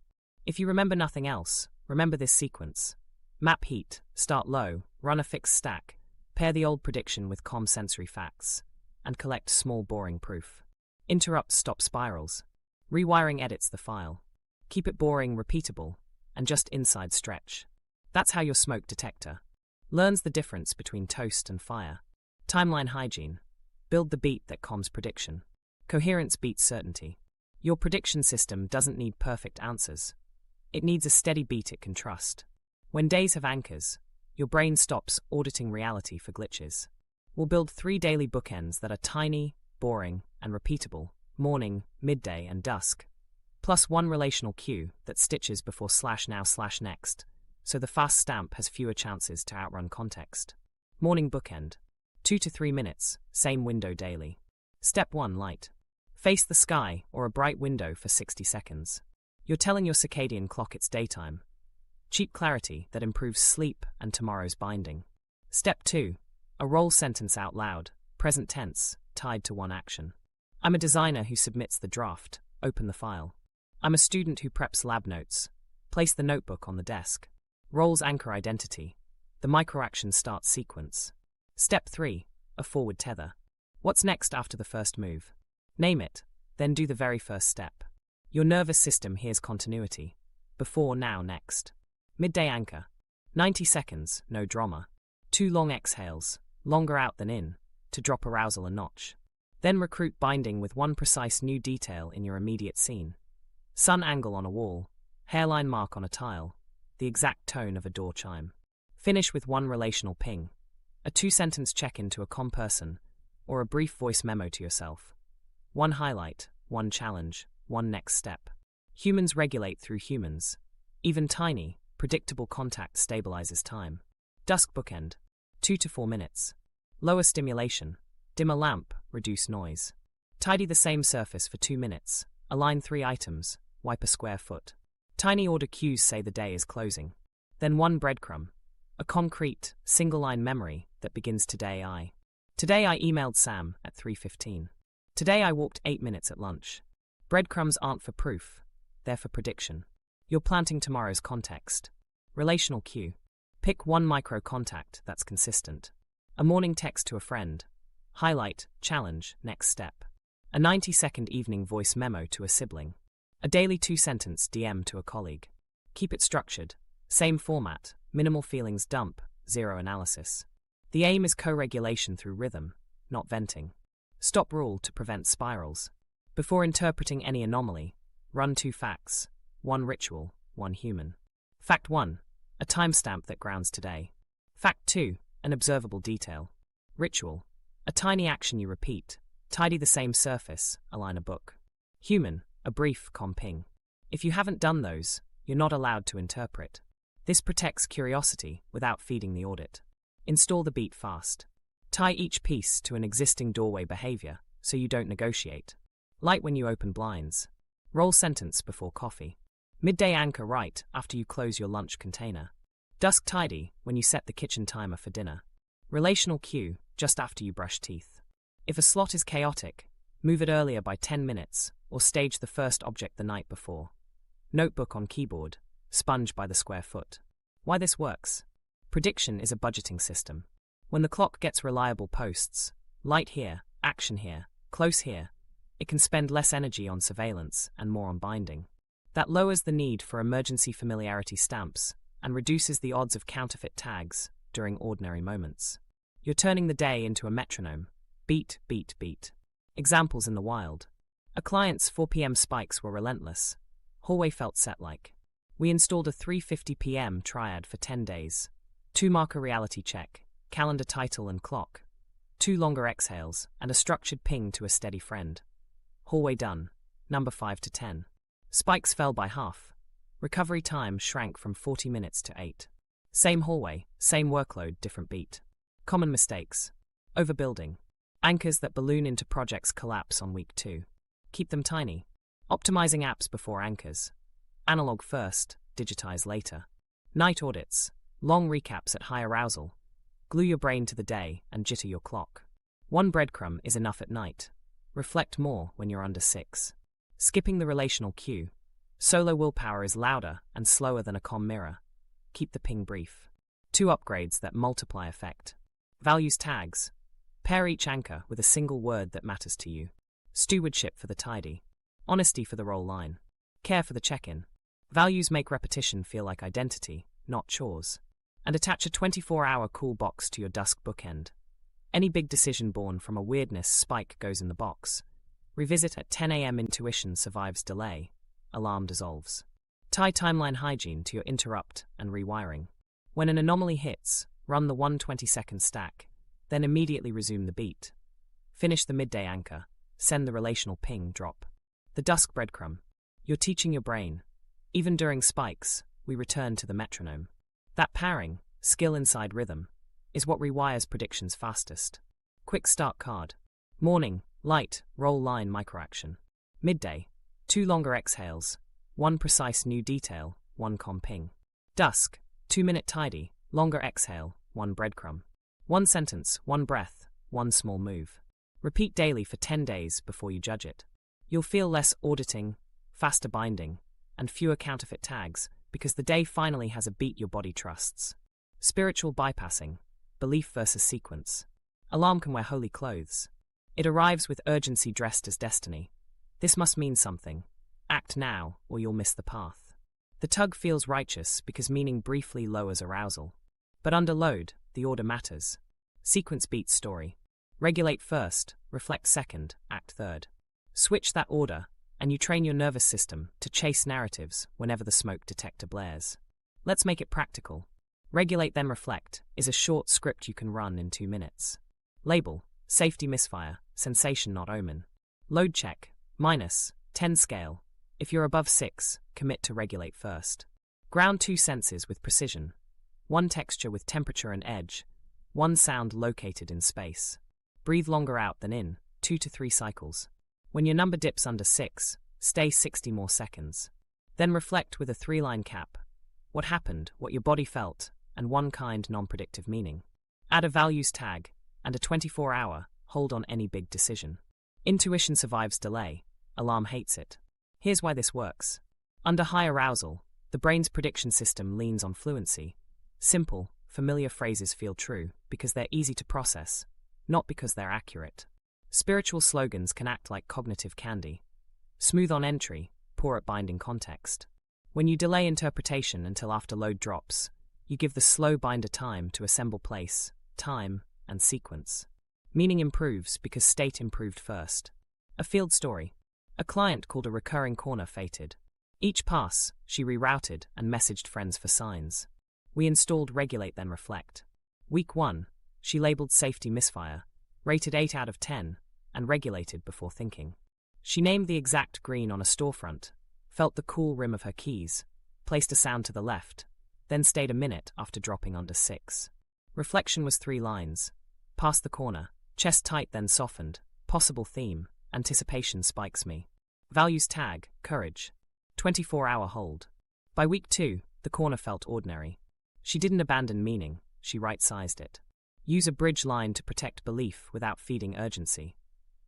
If you remember nothing else, remember this sequence. Map heat, start low, run a fixed stack, pair the old prediction with calm sensory facts, and collect small boring proof. Interrupt stop spirals. Rewiring edits the file. Keep it boring, repeatable, and just inside stretch. That's how your smoke detector learns the difference between toast and fire. Timeline hygiene. Build the beat that calms prediction. Coherence beats certainty. Your prediction system doesn't need perfect answers. It needs a steady beat it can trust. When days have anchors, your brain stops auditing reality for glitches. We'll build 3 daily bookends that are tiny, boring, and repeatable: morning, midday, and dusk. Plus 1 relational cue that stitches before /now/next, so the fast stamp has fewer chances to outrun context. Morning bookend. 2 to 3 minutes, same window daily. Step 1, light. Face the sky or a bright window for 60 seconds. You're telling your circadian clock it's daytime. Cheap clarity that improves sleep and tomorrow's binding. Step 2, a roll sentence out loud, present tense, tied to one action. I'm a designer who submits the draft, open the file. I'm a student who preps lab notes, place the notebook on the desk. Roles anchor identity. The microaction starts sequence. Step 3, a forward tether. What's next after the first move? Name it, then do the very first step. Your nervous system hears continuity. Before, now, next. Midday anchor. 90 seconds, no drama. 2 long exhales, longer out than in, to drop arousal a notch. Then recruit binding with 1 precise new detail in your immediate scene. Sun angle on a wall, hairline mark on a tile, the exact tone of a door chime. Finish with 1 relational ping, a 2-sentence check-in to a calm person, or a brief voice memo to yourself. 1 highlight, 1 challenge, 1 next step. Humans regulate through humans. Even tiny, predictable contact stabilizes time. Dusk bookend. 2 to 4 minutes. Lower stimulation. Dim a lamp, reduce noise. Tidy the same surface for 2 minutes. Align 3 items. Wipe a square foot. Tiny order cues say the day is closing. Then 1 breadcrumb. A concrete, single-line memory that begins Today I emailed Sam at 3:15. Today I walked 8 minutes at lunch. Breadcrumbs aren't for proof. They're for prediction. You're planting tomorrow's context. Relational cue. Pick 1 micro contact that's consistent. A morning text to a friend. Highlight, challenge, next step. A 90-second evening voice memo to a sibling. A daily 2-sentence DM to a colleague. Keep it structured. Same format, minimal feelings dump, 0 analysis. The aim is co-regulation through rhythm, not venting. Stop rule to prevent spirals. Before interpreting any anomaly, run 2 facts, 1 ritual, 1 human. Fact 1, a timestamp that grounds today. Fact 2, an observable detail. Ritual, a tiny action you repeat. Tidy the same surface, align a book. Human, a brief comping. If you haven't done those, you're not allowed to interpret. This protects curiosity without feeding the audit. Install the beat fast. Tie each piece to an existing doorway behavior so you don't negotiate. Light when you open blinds. Roll sentence before coffee. Midday anchor right after you close your lunch container. Dusk tidy when you set the kitchen timer for dinner. Relational cue just after you brush teeth. If a slot is chaotic, move it earlier by 10 minutes or stage the first object the night before. Notebook on keyboard, sponge by the square foot. Why this works? Prediction is a budgeting system. When the clock gets reliable posts, light here, action here, close here, it can spend less energy on surveillance and more on binding. That lowers the need for emergency familiarity stamps and reduces the odds of counterfeit tags during ordinary moments. You're turning the day into a metronome. Beat, beat, beat. Examples in the wild. A client's 4 p.m. spikes were relentless. Hallway felt set-like. We installed a 3:50 p.m. triad for 10 days. 2 marker reality check, calendar title and clock. 2 longer exhales, and a structured ping to a steady friend. Hallway done. Number 5 to 10. Spikes fell by half. Recovery time shrank from 40 minutes to 8. Same hallway, same workload, different beat. Common mistakes. Overbuilding. Anchors that balloon into projects collapse on week 2. Keep them tiny. Optimizing apps before anchors. Analog first, digitize later. Night audits. Long recaps at high arousal. Glue your brain to the day and jitter your clock. One breadcrumb is enough at night. Reflect more when you're under 6. Skipping the relational cue. Solo willpower is louder and slower than a comm mirror. Keep the ping brief. 2 upgrades that multiply effect. Values tags. Pair each anchor with a single word that matters to you. Stewardship for the tidy. Honesty for the roll line. Care for the check-in. Values make repetition feel like identity, not chores. And attach a 24-hour cool box to your dusk bookend. Any big decision born from a weirdness spike goes in the box. Revisit at 10 a.m. Intuition survives delay. Alarm dissolves. Tie timeline hygiene to your interrupt and rewiring. When an anomaly hits, run the 120-second stack, then immediately resume the beat. Finish the midday anchor. Send the relational ping drop. The dusk breadcrumb. You're teaching your brain. Even during spikes, we return to the metronome. That pairing, skill inside rhythm, is what rewires predictions fastest. Quick start card. Morning, light, roll line microaction. Midday, 2 longer exhales, 1 precise new detail, 1 comping. Dusk, 2-minute tidy, longer exhale, 1 breadcrumb. 1 sentence, 1 breath, 1 small move. Repeat daily for 10 days before you judge it. You'll feel less auditing, faster binding, and fewer counterfeit tags because the day finally has a beat your body trusts. Spiritual bypassing. Belief versus sequence. Alarm can wear holy clothes. It arrives with urgency dressed as destiny. This must mean something. Act now, or you'll miss the path. The tug feels righteous because meaning briefly lowers arousal. But under load, the order matters. Sequence beats story. Regulate first, reflect second, act third. Switch that order, and you train your nervous system to chase narratives whenever the smoke detector blares. Let's make it practical. Regulate then reflect is a short script you can run in 2 minutes. Label, safety misfire, sensation not omen. Load check, -10 scale. If you're above 6, commit to regulate first. Ground 2 senses with precision. 1 texture with temperature and edge. 1 sound located in space. Breathe longer out than in, 2 to 3 cycles. When your number dips under 6, stay 60 more seconds. Then reflect with a 3-line cap. What happened, what your body felt, and 1 kind non-predictive meaning. Add a values tag, and a 24-hour, hold on any big decision. Intuition survives delay, alarm hates it. Here's why this works. Under high arousal, the brain's prediction system leans on fluency. Simple, familiar phrases feel true because they're easy to process, not because they're accurate. Spiritual slogans can act like cognitive candy. Smooth on entry, poor at binding context. When you delay interpretation until after load drops, you give the slow binder time to assemble place, time, and sequence. Meaning improves because state improved first. A field story. A client called a recurring corner fated. Each pass, she rerouted and messaged friends for signs. We installed regulate then reflect. Week 1, she labeled safety misfire, rated 8 out of 10, and regulated before thinking. She named the exact green on a storefront, felt the cool rim of her keys, placed a sound to the left, then stayed a minute after dropping under 6. Reflection was 3 lines. Past the corner, chest tight then softened, possible theme, anticipation spikes me. Values tag, courage. 24-hour hold. By week 2, the corner felt ordinary. She didn't abandon meaning, she right-sized it. Use a bridge line to protect belief without feeding urgency.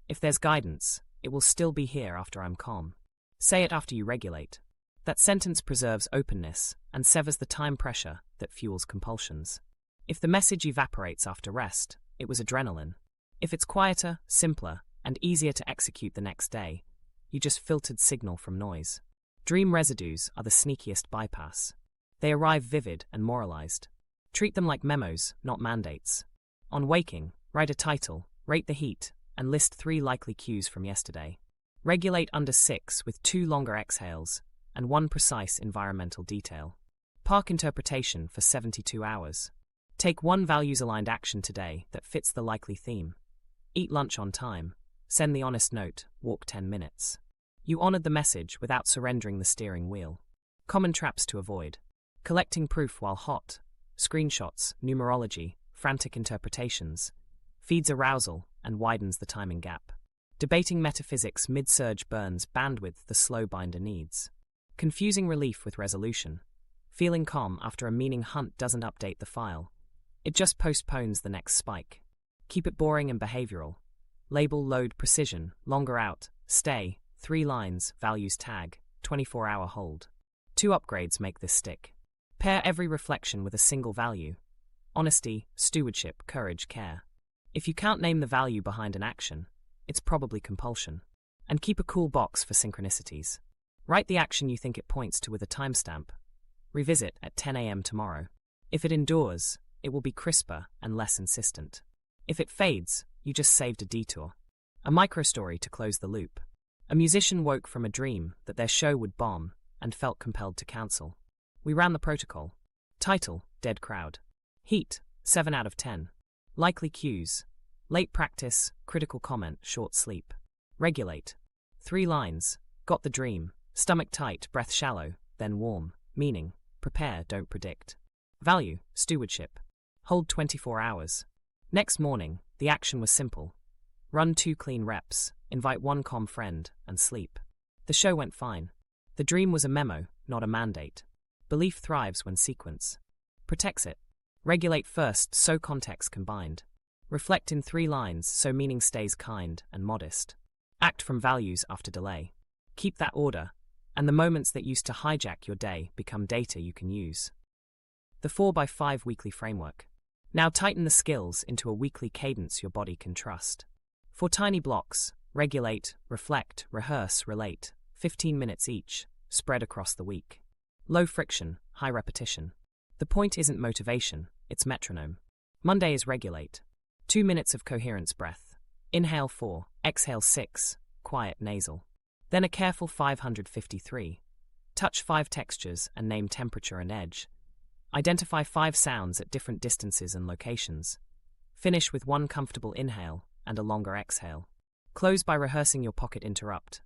If there's guidance, it will still be here after I'm calm. Say it after you regulate. That sentence preserves openness and severs the time pressure that fuels compulsions. If the message evaporates after rest, it was adrenaline. If it's quieter, simpler, and easier to execute the next day, you just filtered signal from noise. Dream residues are the sneakiest bypass. They arrive vivid and moralized. Treat them like memos, not mandates. On waking, write a title, rate the heat, and list 3 likely cues from yesterday. Regulate under 6 with 2 longer exhales and 1 precise environmental detail. Park interpretation for 72 hours. Take 1 values-aligned action today that fits the likely theme. Eat lunch on time. Send the honest note, walk 10 minutes. You honored the message without surrendering the steering wheel. Common traps to avoid. Collecting proof while hot. Screenshots, numerology, frantic interpretations. Feeds arousal and widens the timing gap. Debating metaphysics mid-surge burns bandwidth the slow binder needs. Confusing relief with resolution. Feeling calm after a meaning hunt doesn't update the file. It just postpones the next spike. Keep it boring and behavioral. Label load precision, longer out, stay, 3 lines, values tag, 24-hour hold. 2 upgrades make this stick. Pair every reflection with a single value. Honesty, stewardship, courage, care. If you can't name the value behind an action, it's probably compulsion. And keep a cool box for synchronicities. Write the action you think it points to with a timestamp. Revisit at 10 a.m. tomorrow. If it endures, it will be crisper and less insistent. If it fades, you just saved a detour. A microstory to close the loop. A musician woke from a dream that their show would bomb and felt compelled to cancel. We ran the protocol. Title, Dead Crowd. Heat, 7 out of 10. Likely cues. Late practice, critical comment, short sleep. Regulate. 3 lines. Got the dream. Stomach tight, breath shallow, then warm. Meaning, prepare, don't predict. Value, stewardship. Hold 24 hours. Next morning, the action was simple. Run 2 clean reps, invite 1 calm friend, and sleep. The show went fine. The dream was a memo, not a mandate. Belief thrives when sequence protects it. Regulate first, so context combined. Reflect in 3 lines, so meaning stays kind and modest. Act from values after delay. Keep that order, and the moments that used to hijack your day become data you can use. The 4x5 weekly framework. Now tighten the skills into a weekly cadence your body can trust. 4 tiny blocks: regulate, reflect, rehearse, relate, 15 minutes each, spread across the week. Low friction, high repetition. The point isn't motivation, it's metronome. Monday is regulate. 2 minutes of coherence breath. Inhale 4, exhale 6, quiet nasal. Then a careful 553. Touch 5 textures and name temperature and edge. Identify 5 sounds at different distances and locations. Finish with 1 comfortable inhale and a longer exhale. Close by rehearsing your pocket interrupt.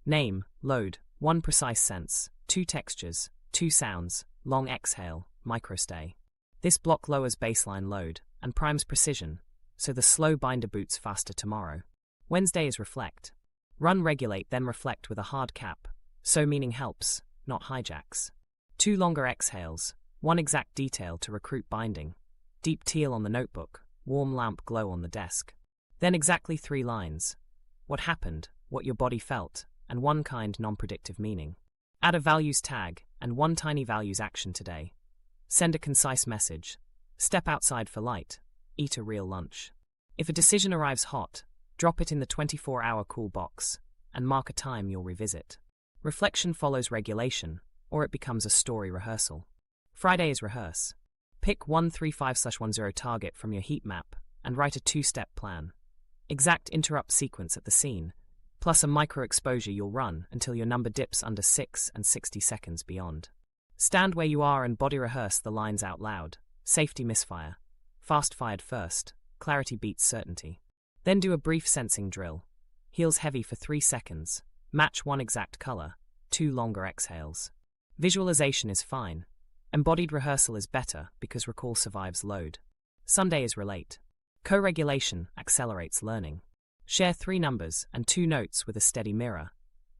Name, load, 1 precise sense, 2 textures, 2 sounds, long exhale, microstay. This block lowers baseline load and primes precision, so the slow binder boots faster tomorrow. Wednesday is reflect. Run, regulate, then reflect with a hard cap, so meaning helps, not hijacks. 2 longer exhales, 1 exact detail to recruit binding. Deep teal on the notebook, warm lamp glow on the desk. Then exactly 3 lines. What happened, what your body felt, and 1 kind non-predictive meaning. Add a values tag and 1 tiny values action today. Send a concise message. Step outside for light. Eat a real lunch. If a decision arrives hot, drop it in the 24-hour cool box and mark a time you'll revisit. Reflection follows regulation, or it becomes a story rehearsal. Friday is rehearse. Pick 135/10 target from your heat map and write a 2-step plan. Exact interrupt sequence at the scene, plus a micro exposure you'll run until your number dips under 6 and 60 seconds beyond. Stand where you are and body rehearse the lines out loud. Safety misfire. Fast fired first. Clarity beats certainty. Then do a brief sensing drill. Heels heavy for 3 seconds. Match 1 exact color. 2 longer exhales. Visualization is fine. Embodied rehearsal is better because recall survives load. Sunday is relate. Co-regulation accelerates learning. Share 3 numbers and 2 notes with a steady mirror,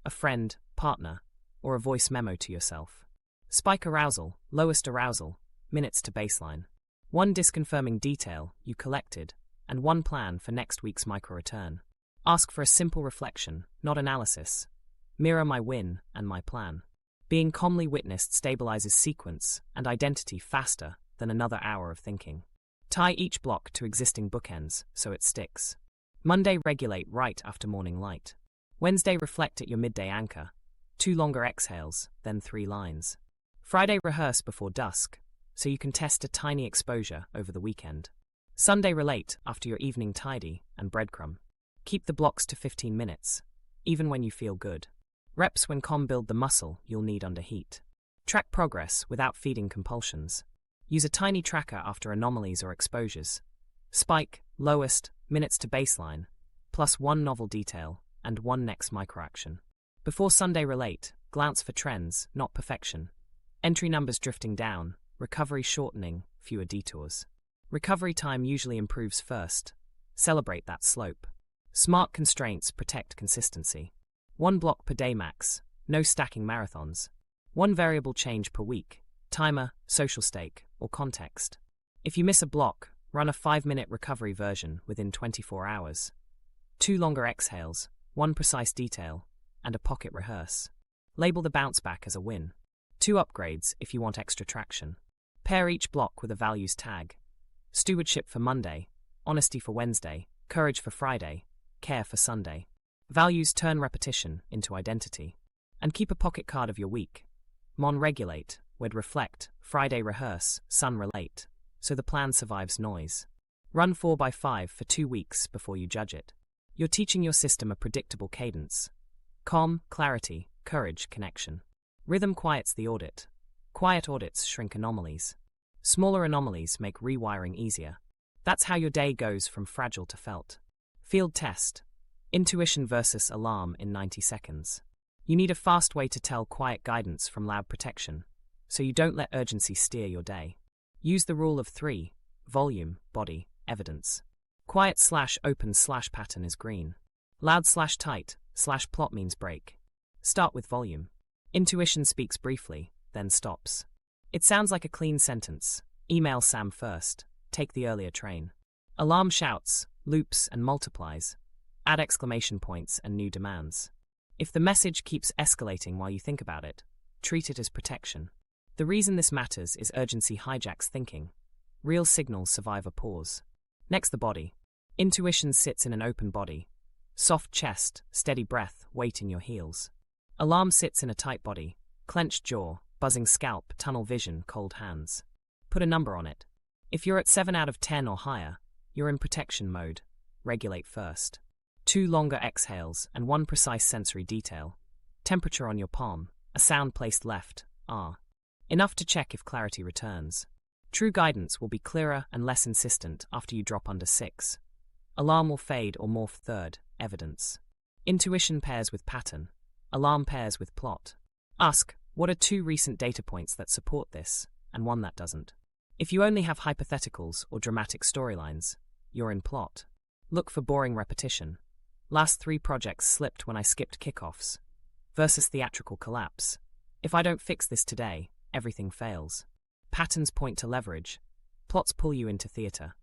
a friend, partner, or a voice memo to yourself. Spike arousal, lowest arousal, minutes to baseline. 1 disconfirming detail you collected, and 1 plan for next week's micro-return. Ask for a simple reflection, not analysis. Mirror my win and my plan. Being calmly witnessed stabilizes sequence and identity faster than another hour of thinking. Tie each block to existing bookends so it sticks. Monday regulate right after morning light. Wednesday reflect at your midday anchor. 2 longer exhales, then 3 lines. Friday rehearse before dusk, so you can test a tiny exposure over the weekend. Sunday relate after your evening tidy and breadcrumb. Keep the blocks to 15 minutes, even when you feel good. Reps when calm build the muscle you'll need under heat. Track progress without feeding compulsions. Use a tiny tracker after anomalies or exposures. Spike, lowest, minutes to baseline, plus 1 novel detail and 1 next microaction. Before Sunday relate, glance for trends, not perfection. Entry numbers drifting down, recovery shortening, fewer detours. Recovery time usually improves first. Celebrate that slope. Smart constraints protect consistency. 1 block per day max, no stacking marathons. 1 variable change per week, timer, social stake, or context. If you miss a block, run a 5-minute recovery version within 24 hours. 2 longer exhales, 1 precise detail, and a pocket rehearse. Label the bounce back as a win. 2 upgrades if you want extra traction. Pair each block with a values tag. Stewardship for Monday, honesty for Wednesday, courage for Friday, care for Sunday. Values turn repetition into identity. And keep a pocket card of your week. Mon regulate, Wed reflect, Friday rehearse, Sun relate, so the plan survives noise. Run 4x5 for 2 weeks before you judge it. You're teaching your system a predictable cadence. Calm, clarity, courage, connection. Rhythm quiets the audit. Quiet audits shrink anomalies. Smaller anomalies make rewiring easier. That's how your day goes from fragile to felt. Field test. Intuition versus alarm in 90 seconds. You need a fast way to tell quiet guidance from loud protection, so you don't let urgency steer your day. Use the rule of 3, volume, body, evidence. Quiet/open/pattern is green. Loud/tight/plot means break. Start with volume. Intuition speaks briefly, then stops. It sounds like a clean sentence. Email Sam first. Take the earlier train. Alarm shouts, loops, and multiplies. Add exclamation points and new demands. If the message keeps escalating while you think about it, treat it as protection. The reason this matters is urgency hijacks thinking. Real signals survive a pause. Next, the body. Intuition sits in an open body. Soft chest, steady breath, weight in your heels. Alarm sits in a tight body. Clenched jaw, buzzing scalp, tunnel vision, cold hands. Put a number on it. If you're at 7 out of 10 or higher, you're in protection mode. Regulate first. 2 longer exhales and 1 precise sensory detail. Temperature on your palm, a sound placed left, R. Enough to check if clarity returns. True guidance will be clearer and less insistent after you drop under 6. Alarm will fade or morph third, evidence. Intuition pairs with pattern. Alarm pairs with plot. Ask, what are 2 recent data points that support this, and 1 that doesn't? If you only have hypotheticals or dramatic storylines, you're in plot. Look for boring repetition. Last 3 projects slipped when I skipped kickoffs. Versus theatrical collapse. If I don't fix this today, everything fails. Patterns point to leverage. Plots pull you into theater.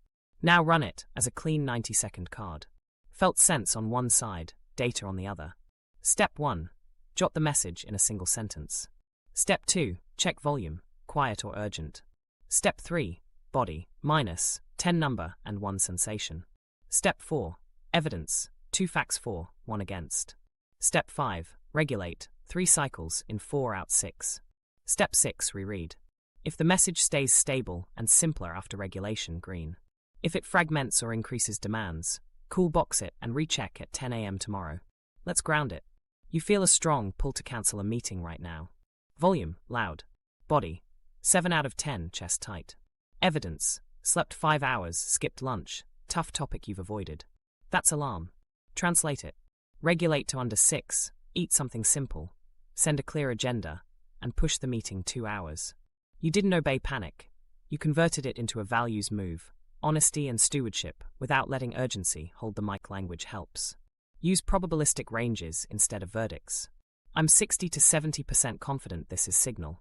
Now run it as a clean 90-second card. Felt sense on one side, data on the other. Step 1. Jot the message in a single sentence. Step 2. Check volume, quiet or urgent. Step 3. Body, minus, 10 number and 1 sensation. Step 4. Evidence, 2 facts for, 1 against. Step 5. Regulate, 3 cycles in 4 out 6. Step 6. Reread. If the message stays stable and simpler after regulation, green. If it fragments or increases demands, cool box it and recheck at 10 a.m. tomorrow. Let's ground it. You feel a strong pull to cancel a meeting right now. Volume, loud. Body, 7 out of 10, chest tight. Evidence, slept 5 hours, skipped lunch, tough topic you've avoided. That's alarm. Translate it. Regulate to under 6, eat something simple, send a clear agenda, and push the meeting 2 hours. You didn't obey panic. You converted it into a values move. Honesty and stewardship, without letting urgency hold the mic. Language helps. Use probabilistic ranges instead of verdicts. I'm 60 to 70% confident this is signal.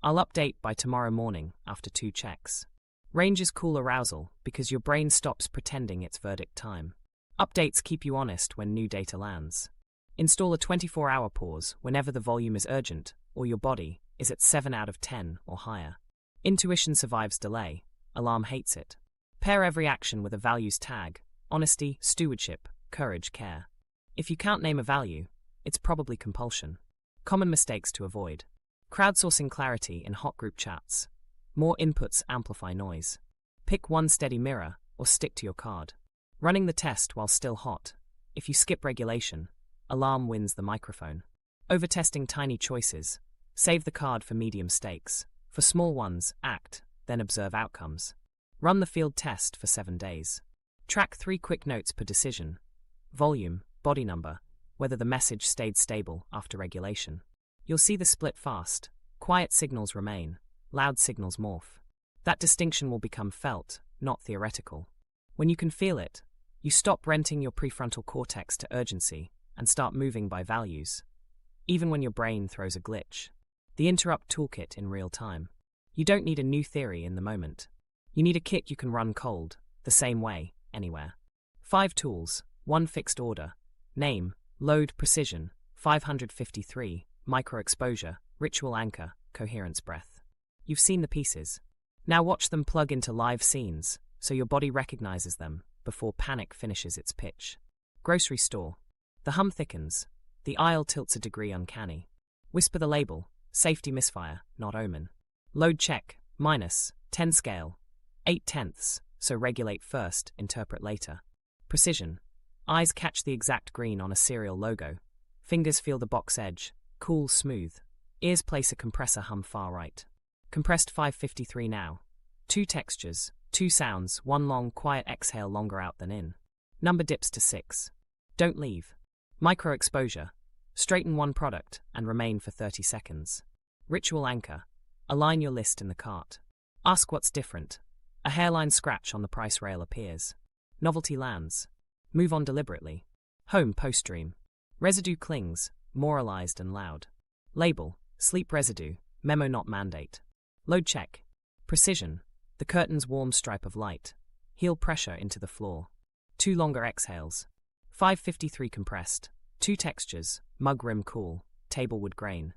I'll update by tomorrow morning after 2 checks. Range is cool arousal because your brain stops pretending it's verdict time. Updates keep you honest when new data lands. Install a 24-hour pause whenever the volume is urgent or your body is at 7 out of 10 or higher. Intuition survives delay. Alarm hates it. Pair every action with a values tag: honesty, stewardship, courage, care. If you can't name a value, it's probably compulsion. Common mistakes to avoid. Crowdsourcing clarity in hot group chats. More inputs amplify noise. Pick one steady mirror or stick to your card. Running the test while still hot. If you skip regulation, alarm wins the microphone. Overtesting tiny choices. Save the card for medium stakes. For small ones, act, then observe outcomes. Run the field test for 7 days. Track 3 quick notes per decision. Volume, body number, whether the message stayed stable after regulation. You'll see the split fast. Quiet signals remain, loud signals morph. That distinction will become felt, not theoretical. When you can feel it, you stop renting your prefrontal cortex to urgency and start moving by values. Even when your brain throws a glitch. The interrupt toolkit in real time. You don't need a new theory in the moment. You need a kit you can run cold, the same way, anywhere. 5 tools, 1 fixed order. Name, load, precision, 553, micro-exposure, ritual anchor, coherence breath. You've seen the pieces. Now watch them plug into live scenes, so your body recognizes them before panic finishes its pitch. Grocery store. The hum thickens. The aisle tilts a degree uncanny. Whisper the label, safety misfire, not omen. Load check, -10 scale. 8/10, so regulate first, interpret later. Precision. Eyes catch the exact green on a cereal logo. Fingers feel the box edge, cool, smooth. Ears place a compressor hum far right. Compressed 553 now. 2 textures, 2 sounds, 1 long, quiet exhale longer out than in. Number dips to 6. Don't leave. Micro exposure. Straighten 1 product and remain for 30 seconds. Ritual anchor. Align your list in the cart. Ask what's different. A hairline scratch on the price rail appears. Novelty lands. Move on deliberately. Home post-dream. Residue clings, moralized and loud. Label, sleep residue, memo not mandate. Load check. Precision. The curtain's warm stripe of light. Heel pressure into the floor. 2 longer exhales. 553 compressed. 2 textures, mug rim cool, table wood grain.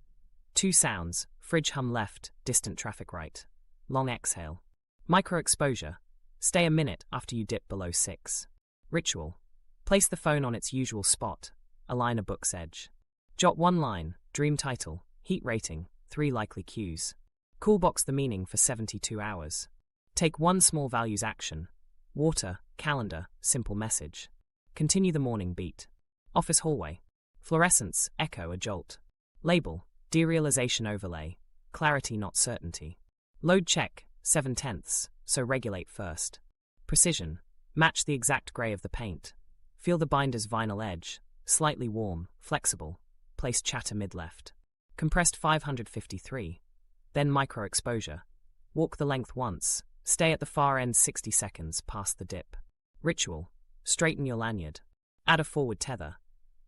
2 sounds, fridge hum left, distant traffic right. Long exhale. Micro exposure. Stay a minute after you dip below 6. Ritual. Place the phone on its usual spot. Align a book's edge. Jot 1 line, dream title, heat rating, 3 likely cues. Cool box the meaning for 72 hours. Take 1 small values action. Water, calendar, simple message. Continue the morning beat. Office hallway. Fluorescence, echo a jolt. Label, derealization overlay, clarity not certainty. Load check, 7/10, so regulate first. Precision, match the exact gray of the paint. Feel the binder's vinyl edge, slightly warm, flexible. Place chatter mid-left. Compressed 553. Then micro exposure. Walk the length once. Stay at the far end 60 seconds past the dip. Ritual. Straighten your lanyard. Add a forward tether.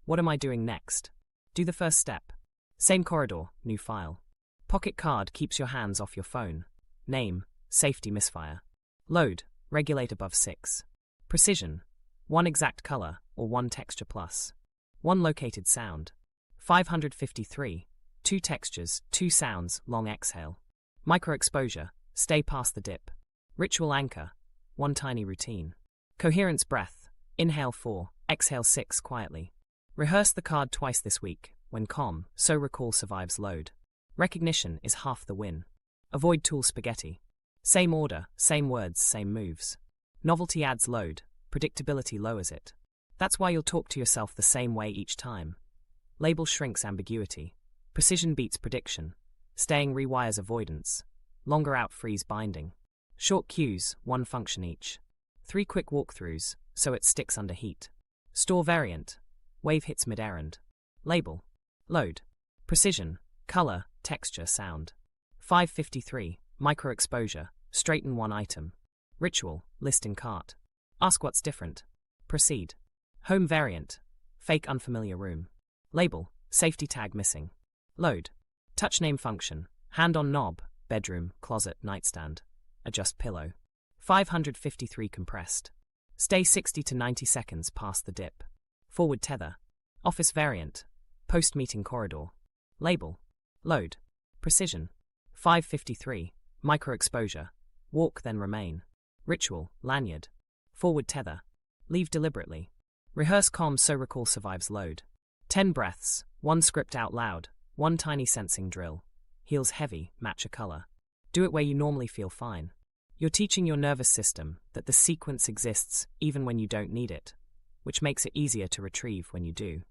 What am I doing next? Do the first step. Same corridor, new file. Pocket card keeps your hands off your phone. Name, safety misfire. Load, regulate above 6. Precision. 1 exact color or 1 texture plus. 1 located sound. 553. 2 textures, 2 sounds, long exhale. Micro exposure, stay past the dip. Ritual anchor, 1 tiny routine. Coherence breath, inhale 4, exhale 6 quietly. Rehearse the card twice this week, when calm, so recall survives load. Recognition is half the win. Avoid tool spaghetti. Same order, same words, same moves. Novelty adds load, predictability lowers it. That's why you'll talk to yourself the same way each time. Label shrinks ambiguity. Precision beats prediction. Staying rewires avoidance. Longer out frees binding. Short cues, 1 function each. 3 quick walkthroughs, so it sticks under heat. Store variant. Wave hits mid-errand. Label. Load. Precision. Color, texture, sound. 553. Micro exposure. Straighten 1 item. Ritual. List in cart. Ask what's different. Proceed. Home variant. Fake unfamiliar room. Label. Safety tag missing. Load. Touch name function. Hand on knob. Bedroom, closet, nightstand. Adjust pillow. 553 compressed. Stay 60 to 90 seconds past the dip. Forward tether. Office variant. Post-meeting corridor. Label. Load. Precision. 553. Micro exposure. Walk then remain. Ritual. Lanyard. Forward tether. Leave deliberately. Rehearse calm so recall survives load. 10 breaths. 1 script out loud. 1 tiny sensing drill. Heels heavy, match a color. Do it where you normally feel fine. You're teaching your nervous system that the sequence exists even when you don't need it, which makes it easier to retrieve when you do.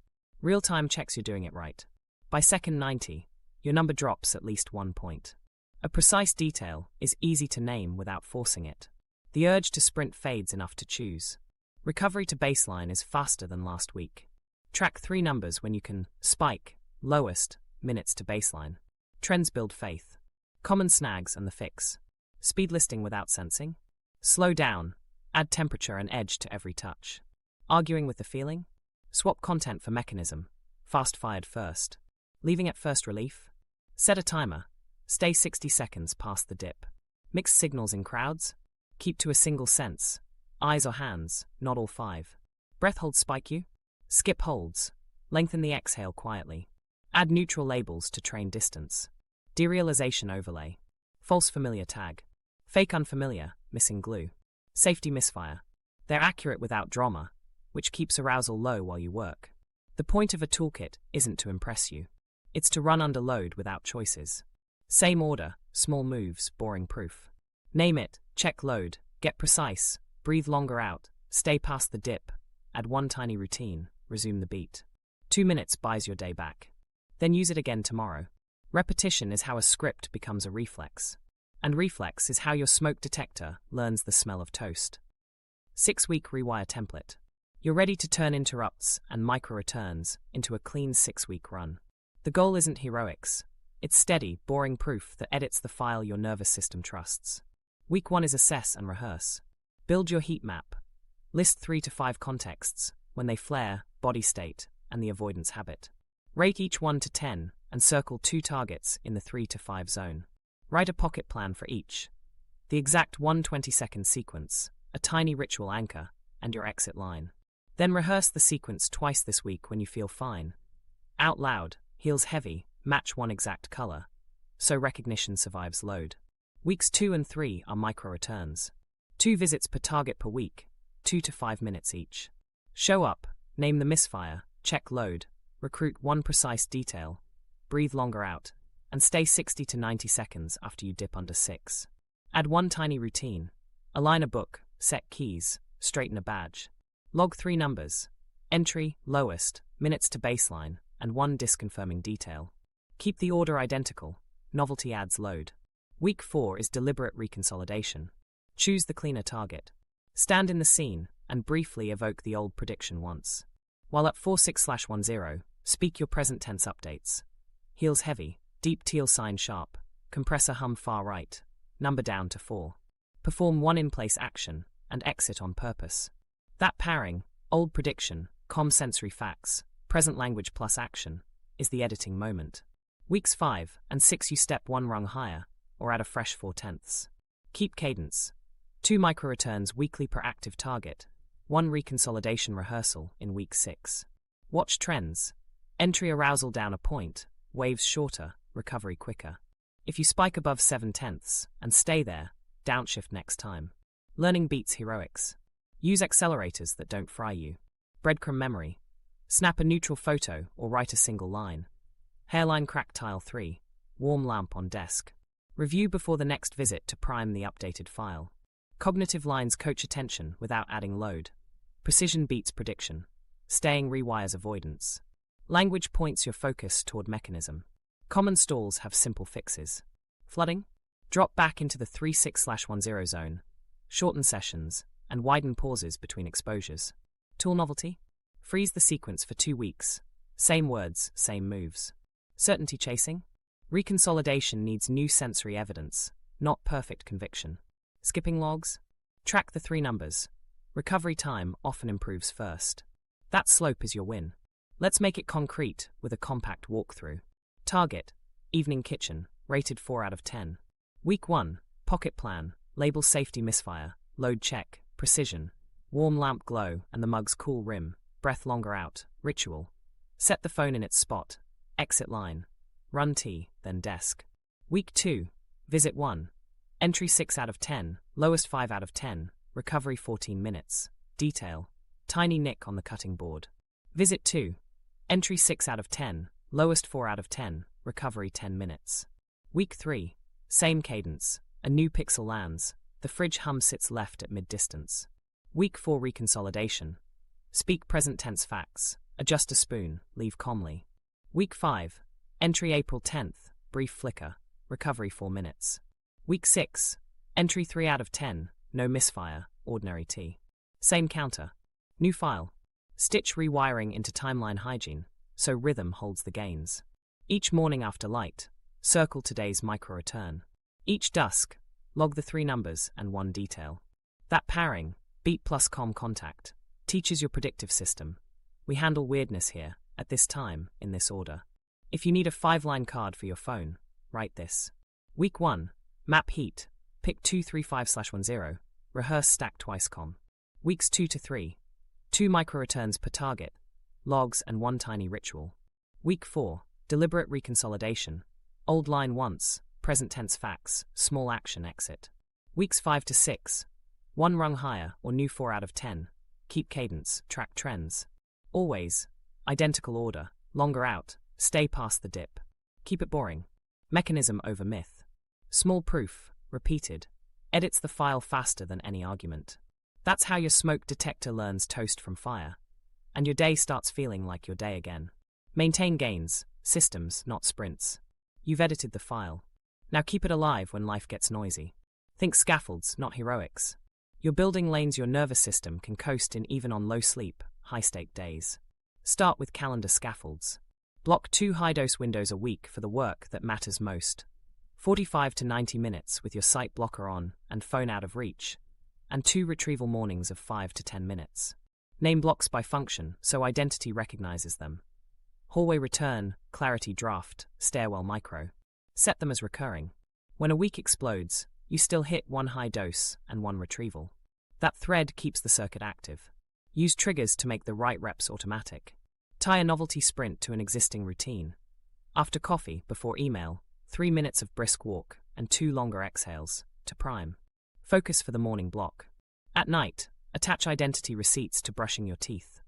Real-time checks you're doing it right. By second 90, your number drops at least 1 point. A precise detail is easy to name without forcing it. The urge to sprint fades enough to choose. Recovery to baseline is faster than last week. Track 3 numbers when you can spike, lowest, minutes to baseline. Trends build faith. Common snags and the fix. Speed listing without sensing. Slow down. Add temperature and edge to every touch. Arguing with the feeling? Swap content for mechanism. Fast fired first. Leaving at first relief? Set a timer. Stay 60 seconds past the dip. Mixed signals in crowds? Keep to a single sense. Eyes or hands, not all 5. Breath holds spike you? Skip holds. Lengthen the exhale quietly. Add neutral labels to train distance. Derealization overlay. False familiar tag. Fake unfamiliar, missing glue. Safety misfire. They're accurate without drama, which keeps arousal low while you work. The point of a toolkit isn't to impress you. It's to run under load without choices. Same order, small moves, boring proof. Name it, check load, get precise, breathe longer out, stay past the dip, add one tiny routine, resume the beat. 2 minutes buys your day back. Then use it again tomorrow. Repetition is how a script becomes a reflex. And reflex is how your smoke detector learns the smell of toast. 6-week rewire template. You're ready to turn interrupts and micro-returns into a clean 6-week run. The goal isn't heroics. It's steady, boring proof that edits the file your nervous system trusts. Week 1 is assess and rehearse. Build your heat map. List 3 to 5 contexts, when they flare, body state, and the avoidance habit. Rate each 1 to 10 and circle 2 targets in the 3 to 5 zone. Write a pocket plan for each. The exact 1 20-second sequence, a tiny ritual anchor, and your exit line. Then rehearse the sequence twice this week when you feel fine. Out loud, heels heavy, match one exact color, so recognition survives load. Weeks 2 and 3 are micro-returns. 2 visits per target per week, 2 to 5 minutes each. Show up, name the misfire, check load, recruit one precise detail, breathe longer out, and stay 60 to 90 seconds after you dip under 6. Add one tiny routine. Align a book, set keys, straighten a badge. Log 3 numbers. Entry, lowest, minutes to baseline, and 1 disconfirming detail. Keep the order identical. Novelty adds load. Week 4 is deliberate reconsolidation. Choose the cleaner target. Stand in the scene and briefly evoke the old prediction once. While at 46/10, speak your present tense updates. Heels heavy, deep teal sign sharp, compressor hum far right, number down to 4. Perform one in-place action and exit on purpose. That pairing, old prediction, sensory facts, present language plus action, is the editing moment. Weeks 5 and 6 you step 1 rung higher, or add a fresh 4/10. Keep cadence. 2 micro-returns weekly per active target, 1 reconsolidation rehearsal in week 6. Watch trends. Entry arousal down a point, waves shorter, recovery quicker. If you spike above 7/10 and stay there, downshift next time. Learning beats heroics. Use accelerators that don't fry you. Breadcrumb memory. Snap a neutral photo or write a single line. Hairline crack tile 3. Warm lamp on desk. Review before the next visit to prime the updated file. Cognitive lines coach attention without adding load. Precision beats prediction. Staying rewires avoidance. Language points your focus toward mechanism. Common stalls have simple fixes. Flooding? Drop back into the 3/6/10 zone. Shorten sessions and widen pauses between exposures. Tool novelty? Freeze the sequence for 2 weeks. Same words, same moves. Certainty chasing? Reconsolidation needs new sensory evidence, not perfect conviction. Skipping logs? Track the 3 numbers. Recovery time often improves first. That slope is your win. Let's make it concrete with a compact walkthrough. Target, evening kitchen, rated 4 out of 10. Week 1, pocket plan, label safety misfire, load check, precision, warm lamp glow and the mug's cool rim, breath longer out, ritual. Set the phone in its spot, exit line, run tea, then desk. Week 2, visit 1, entry 6 out of 10, lowest 5 out of 10, recovery 14 minutes, detail, tiny nick on the cutting board. Visit 2, entry 6 out of 10, lowest 4 out of 10, recovery 10 minutes. Week 3, same cadence, a new pixel lands, the fridge hum sits left at mid-distance. Week 4 reconsolidation. Speak present tense facts, adjust a spoon, leave calmly. Week 5, entry April 10th, brief flicker, recovery 4 minutes. Week 6, entry 3 out of 10, no misfire, ordinary tea. Same counter. New file. Stitch rewiring into timeline hygiene, so rhythm holds the gains. Each morning after light, circle today's micro-return. Each dusk, log the 3 numbers and 1 detail. That pairing, beat plus contact, teaches your predictive system. We handle weirdness here, at this time, in this order. If you need a 5-line card for your phone, write this. Week 1. Map heat. Pick 235/10. Rehearse stack twice com. Weeks 2 to 3. 2 micro-returns per target. Logs and 1 tiny ritual. Week 4. Deliberate reconsolidation. Old line once. Present tense facts. Small action exit. Weeks 5 to 6. 1 rung higher or new 4 out of 10. Keep cadence. Track trends. Always. Identical order. Longer out. Stay past the dip. Keep it boring. Mechanism over myth. Small proof. Repeated. Edits the file faster than any argument. That's how your smoke detector learns toast from fire. And your day starts feeling like your day again. Maintain gains. Systems, not sprints. You've edited the file. Now keep it alive when life gets noisy. Think scaffolds, not heroics. You're building lanes your nervous system can coast in even on low sleep, high-stake days. Start with calendar scaffolds. Block 2 high-dose windows a week for the work that matters most. 45 to 90 minutes with your sight blocker on and phone out of reach, and 2 retrieval mornings of 5 to 10 minutes. Name blocks by function so identity recognizes them. Hallway return, clarity draft, stairwell micro. Set them as recurring. When a week explodes, you still hit 1 high dose and 1 retrieval. That thread keeps the circuit active. Use triggers to make the right reps automatic. Tie a novelty sprint to an existing routine. After coffee, before email, 3 minutes of brisk walk and 2 longer exhales to prime. Focus for the morning block. At night, attach identity receipts to brushing your teeth.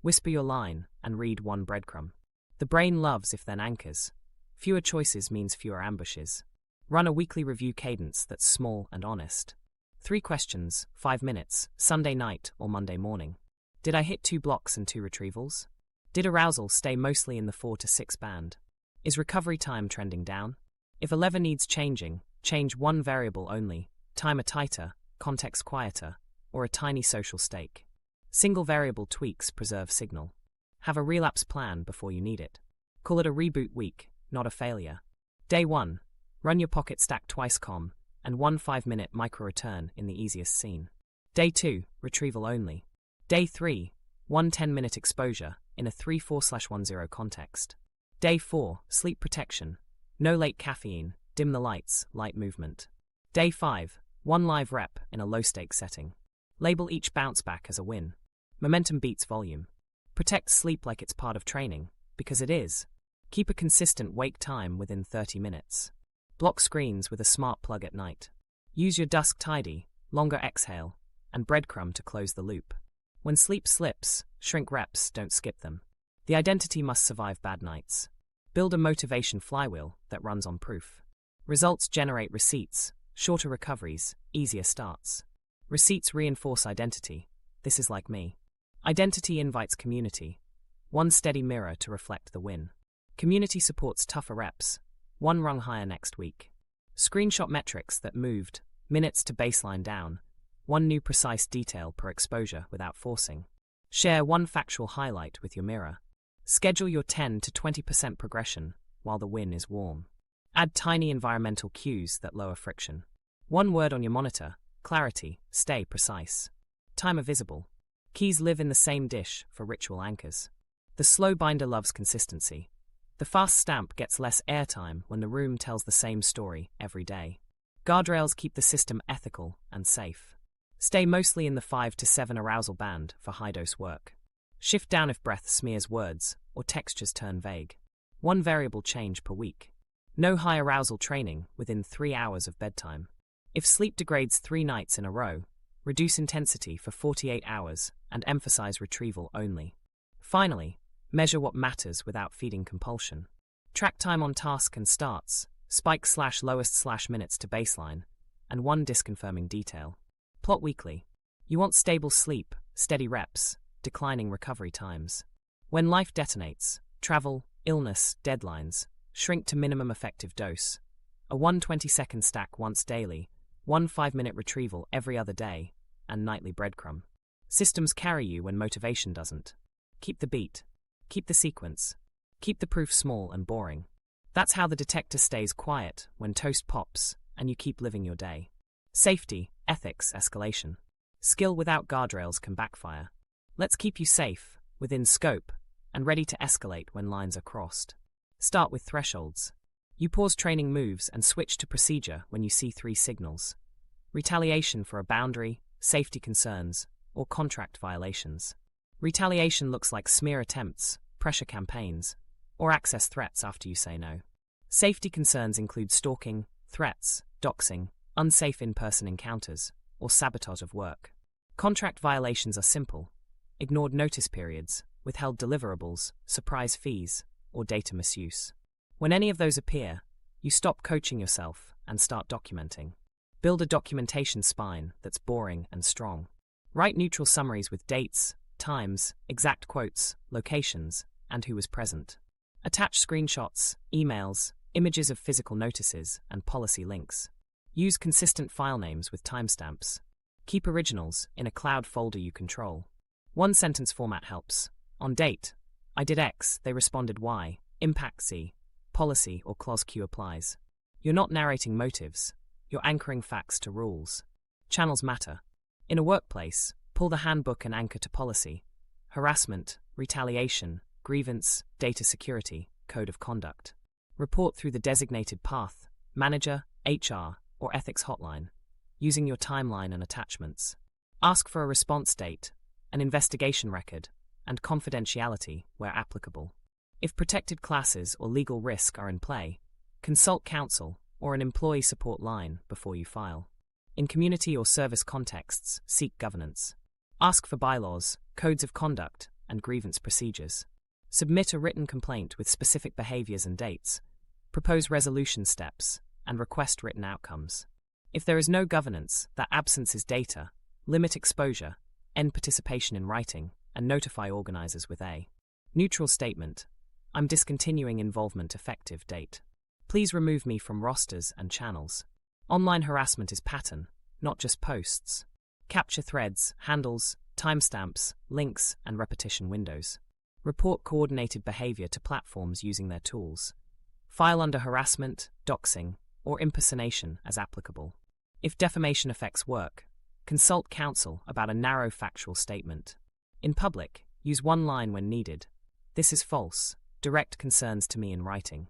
Whisper your line and read 1 breadcrumb. The brain loves if-then anchors. Fewer choices means fewer ambushes. Run a weekly review cadence that's small and honest. 3 questions, 5 minutes, Sunday night or Monday morning. Did I hit 2 blocks and 2 retrievals? Did arousal stay mostly in the 4 to 6 band? Is recovery time trending down? If a lever needs changing, change 1 variable only, timer tighter, context quieter, or a tiny social stake. Single variable tweaks preserve signal. Have a relapse plan before you need it. Call it a reboot week, not a failure. Day 1. Run your pocket stack twice com, and 1 5-minute micro-return in the easiest scene. Day 2. Retrieval only. Day 3. 1 10-minute exposure in a 3-4/10 context. Day 4. Sleep protection. No late caffeine, dim the lights, light movement. Day 5. 1 live rep in a low-stakes setting. Label each bounce back as a win. Momentum beats volume. Protect sleep like it's part of training, because it is. Keep a consistent wake time within 30 minutes. Block screens with a smart plug at night. Use your dusk tidy, longer exhale, and breadcrumb to close the loop. When sleep slips, shrink reps, don't skip them. The identity must survive bad nights. Build a motivation flywheel that runs on proof. Results generate receipts, shorter recoveries, easier starts. Receipts reinforce identity. This is like me. Identity invites community. 1 steady mirror to reflect the win. Community supports tougher reps. 1 rung higher next week. Screenshot metrics that moved, minutes to baseline down. 1 new precise detail per exposure without forcing. Share 1 factual highlight with your mirror. Schedule your 10 to 20% progression while the win is warm. Add tiny environmental cues that lower friction. 1 word on your monitor, clarity, stay precise. Timer visible. Keys live in the same dish for ritual anchors. The slow binder loves consistency. The fast stamp gets less airtime when the room tells the same story every day. Guardrails keep the system ethical and safe. Stay mostly in the 5 to 7 arousal band for high-dose work. Shift down if breath smears words or textures turn vague. 1 variable change per week. No high arousal training within 3 hours of bedtime. If sleep degrades 3 nights in a row, reduce intensity for 48 hours and emphasize retrieval only. Finally, measure what matters without feeding compulsion. Track time on task and starts, spike/lowest/minutes to baseline, and 1 disconfirming detail. Plot weekly. You want stable sleep, steady reps, declining recovery times. When life detonates, travel, illness, deadlines, shrink to minimum effective dose. A 1 20-second stack once daily, 1 5-minute retrieval every other day, and nightly breadcrumb. Systems carry you when motivation doesn't. Keep the beat. Keep the sequence. Keep the proof small and boring. That's how the detector stays quiet when toast pops and you keep living your day. Safety, ethics, escalation. Skill without guardrails can backfire. Let's keep you safe, within scope, and ready to escalate when lines are crossed. Start with thresholds. You pause training moves and switch to procedure when you see 3 signals: retaliation for a boundary, safety concerns, or contract violations. Retaliation looks like smear attempts, pressure campaigns, or access threats after you say no. Safety concerns include stalking, threats, doxing, unsafe in-person encounters, or sabotage of work. Contract violations are simple: ignored notice periods, withheld deliverables, surprise fees, or data misuse. When any of those appear, you stop coaching yourself and start documenting. Build a documentation spine that's boring and strong. Write neutral summaries with dates, times, exact quotes, locations, and who was present. Attach screenshots, emails, images of physical notices, and policy links. Use consistent file names with timestamps. Keep originals in a cloud folder you control. One-sentence format helps. On date, I did X, they responded Y, impact Z, policy or clause Q applies. You're not narrating motives, you're anchoring facts to rules. Channels matter. In a workplace, pull the handbook and anchor to policy: harassment, retaliation, grievance, data security, code of conduct. Report through the designated path, manager, HR, or ethics hotline, using your timeline and attachments. Ask for a response date, an investigation record, and confidentiality where applicable. If protected classes or legal risk are in play, consult counsel or an employee support line before you file. In community or service contexts, seek governance. Ask for bylaws, codes of conduct, and grievance procedures. Submit a written complaint with specific behaviors and dates. Propose resolution steps, and request written outcomes. If there is no governance, that absence is data. Limit exposure, end participation in writing, and notify organizers with a neutral statement: I'm discontinuing involvement effective date. Please remove me from rosters and channels. Online harassment is pattern, not just posts. Capture threads, handles, timestamps, links, and repetition windows. Report coordinated behavior to platforms using their tools. File under harassment, doxing, or impersonation as applicable. If defamation affects work, consult counsel about a narrow factual statement. In public, use one line when needed: this is false, direct concerns to me in writing.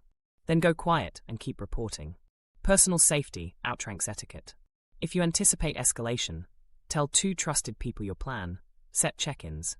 Then go quiet and keep reporting. Personal safety outranks etiquette. If you anticipate escalation, tell 2 trusted people your plan, set check-ins,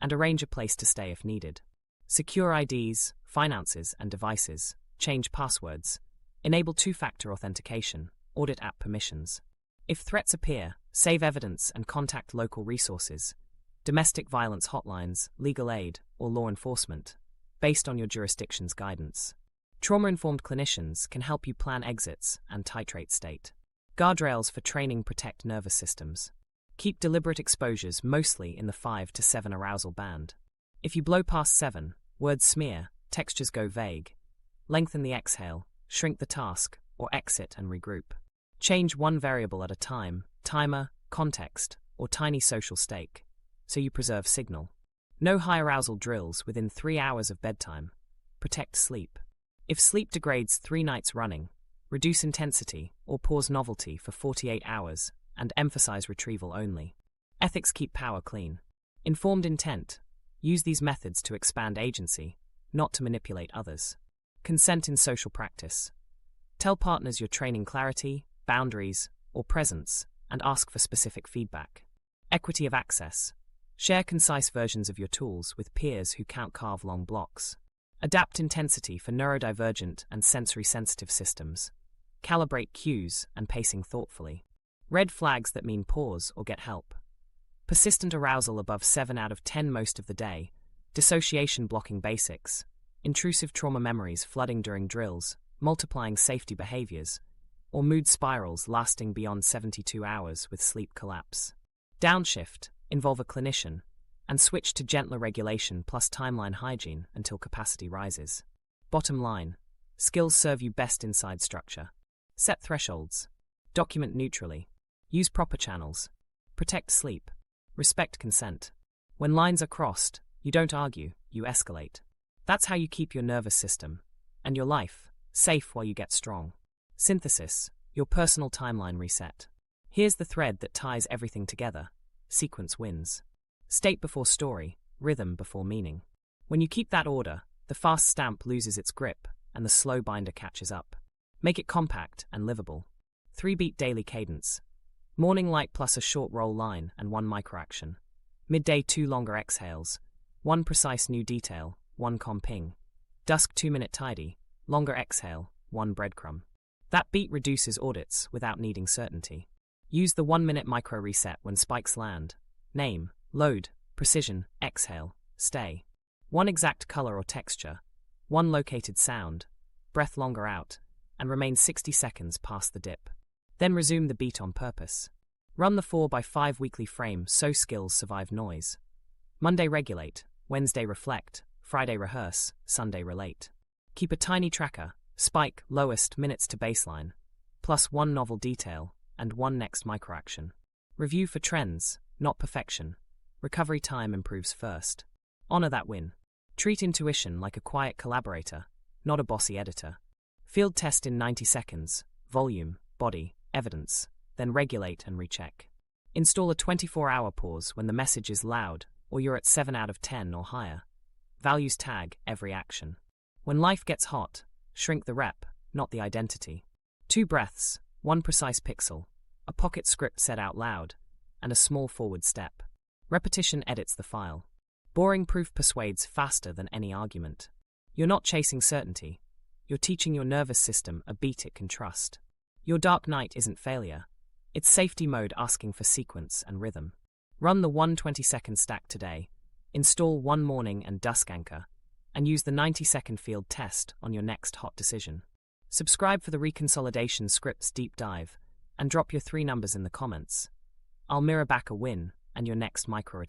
and arrange a place to stay if needed. Secure IDs, finances, and devices. Change passwords. Enable 2-factor authentication. Audit app permissions. If threats appear, save evidence and contact local resources, domestic violence hotlines, legal aid, or law enforcement, based on your jurisdiction's guidance. Trauma-informed clinicians can help you plan exits and titrate state. Guardrails for training protect nervous systems. Keep deliberate exposures mostly in the 5 to 7 arousal band. If you blow past 7, words smear, textures go vague. Lengthen the exhale, shrink the task, or exit and regroup. Change one variable at a time, timer, context, or tiny social stake, so you preserve signal. No high arousal drills within 3 hours of bedtime. Protect sleep. If sleep degrades 3 nights running, reduce intensity or pause novelty for 48 hours and emphasize retrieval only. Ethics keep power clean. Informed intent. Use these methods to expand agency, not to manipulate others. Consent in social practice. Tell partners you're training clarity, boundaries, or presence, and ask for specific feedback. Equity of access. Share concise versions of your tools with peers who can't carve long blocks. Adapt intensity for neurodivergent and sensory-sensitive systems. Calibrate cues and pacing thoughtfully. Red flags that mean pause or get help. Persistent arousal above 7 out of 10 most of the day. Dissociation blocking basics. Intrusive trauma memories flooding during drills, multiplying safety behaviors, or mood spirals lasting beyond 72 hours with sleep collapse. Downshift. Involve a clinician, and switch to gentler regulation plus timeline hygiene until capacity rises. Bottom line, skills serve you best inside structure. Set thresholds. Document neutrally. Use proper channels. Protect sleep. Respect consent. When lines are crossed, you don't argue, you escalate. That's how you keep your nervous system, and your life, safe while you get strong. Synthesis, your personal timeline reset. Here's the thread that ties everything together. Sequence wins. State before story, rhythm before meaning. When you keep that order, the fast stamp loses its grip, and the slow binder catches up. Make it compact and livable. 3-beat daily cadence. Morning light plus a short roll line and 1 microaction. Midday 2 longer exhales. 1 precise new detail, 1 comping. Dusk 2-minute tidy, longer exhale, 1 breadcrumb. That beat reduces audits without needing certainty. Use the 1-minute micro reset when spikes land. Name, load, precision, exhale, stay. 1 exact color or texture, 1 located sound, breath longer out, and remain 60 seconds past the dip. Then resume the beat on purpose. Run the 4x5 weekly frame so skills survive noise. Monday regulate, Wednesday reflect, Friday rehearse, Sunday relate. Keep a tiny tracker, spike, lowest, minutes to baseline, plus 1 novel detail, and 1 next microaction. Review for trends, not perfection. Recovery time improves first. Honor that win. Treat intuition like a quiet collaborator, not a bossy editor. Field test in 90 seconds, volume, body, evidence, then regulate and recheck. Install a 24-hour pause when the message is loud or you're at 7 out of 10 or higher. Values tag every action. When life gets hot, shrink the rep, not the identity. 2 breaths, 1 precise pixel, a pocket script said out loud, and a small forward step. Repetition edits the file. Boring proof persuades faster than any argument. You're not chasing certainty. You're teaching your nervous system a beat it can trust. Your dark night isn't failure. It's safety mode asking for sequence and rhythm. Run the 1 20-second stack today. Install 1 morning and dusk anchor, and use the 90-second field test on your next hot decision. Subscribe for the Reconsolidation scripts deep dive, and drop your 3 numbers in the comments. I'll mirror back a win and your next micro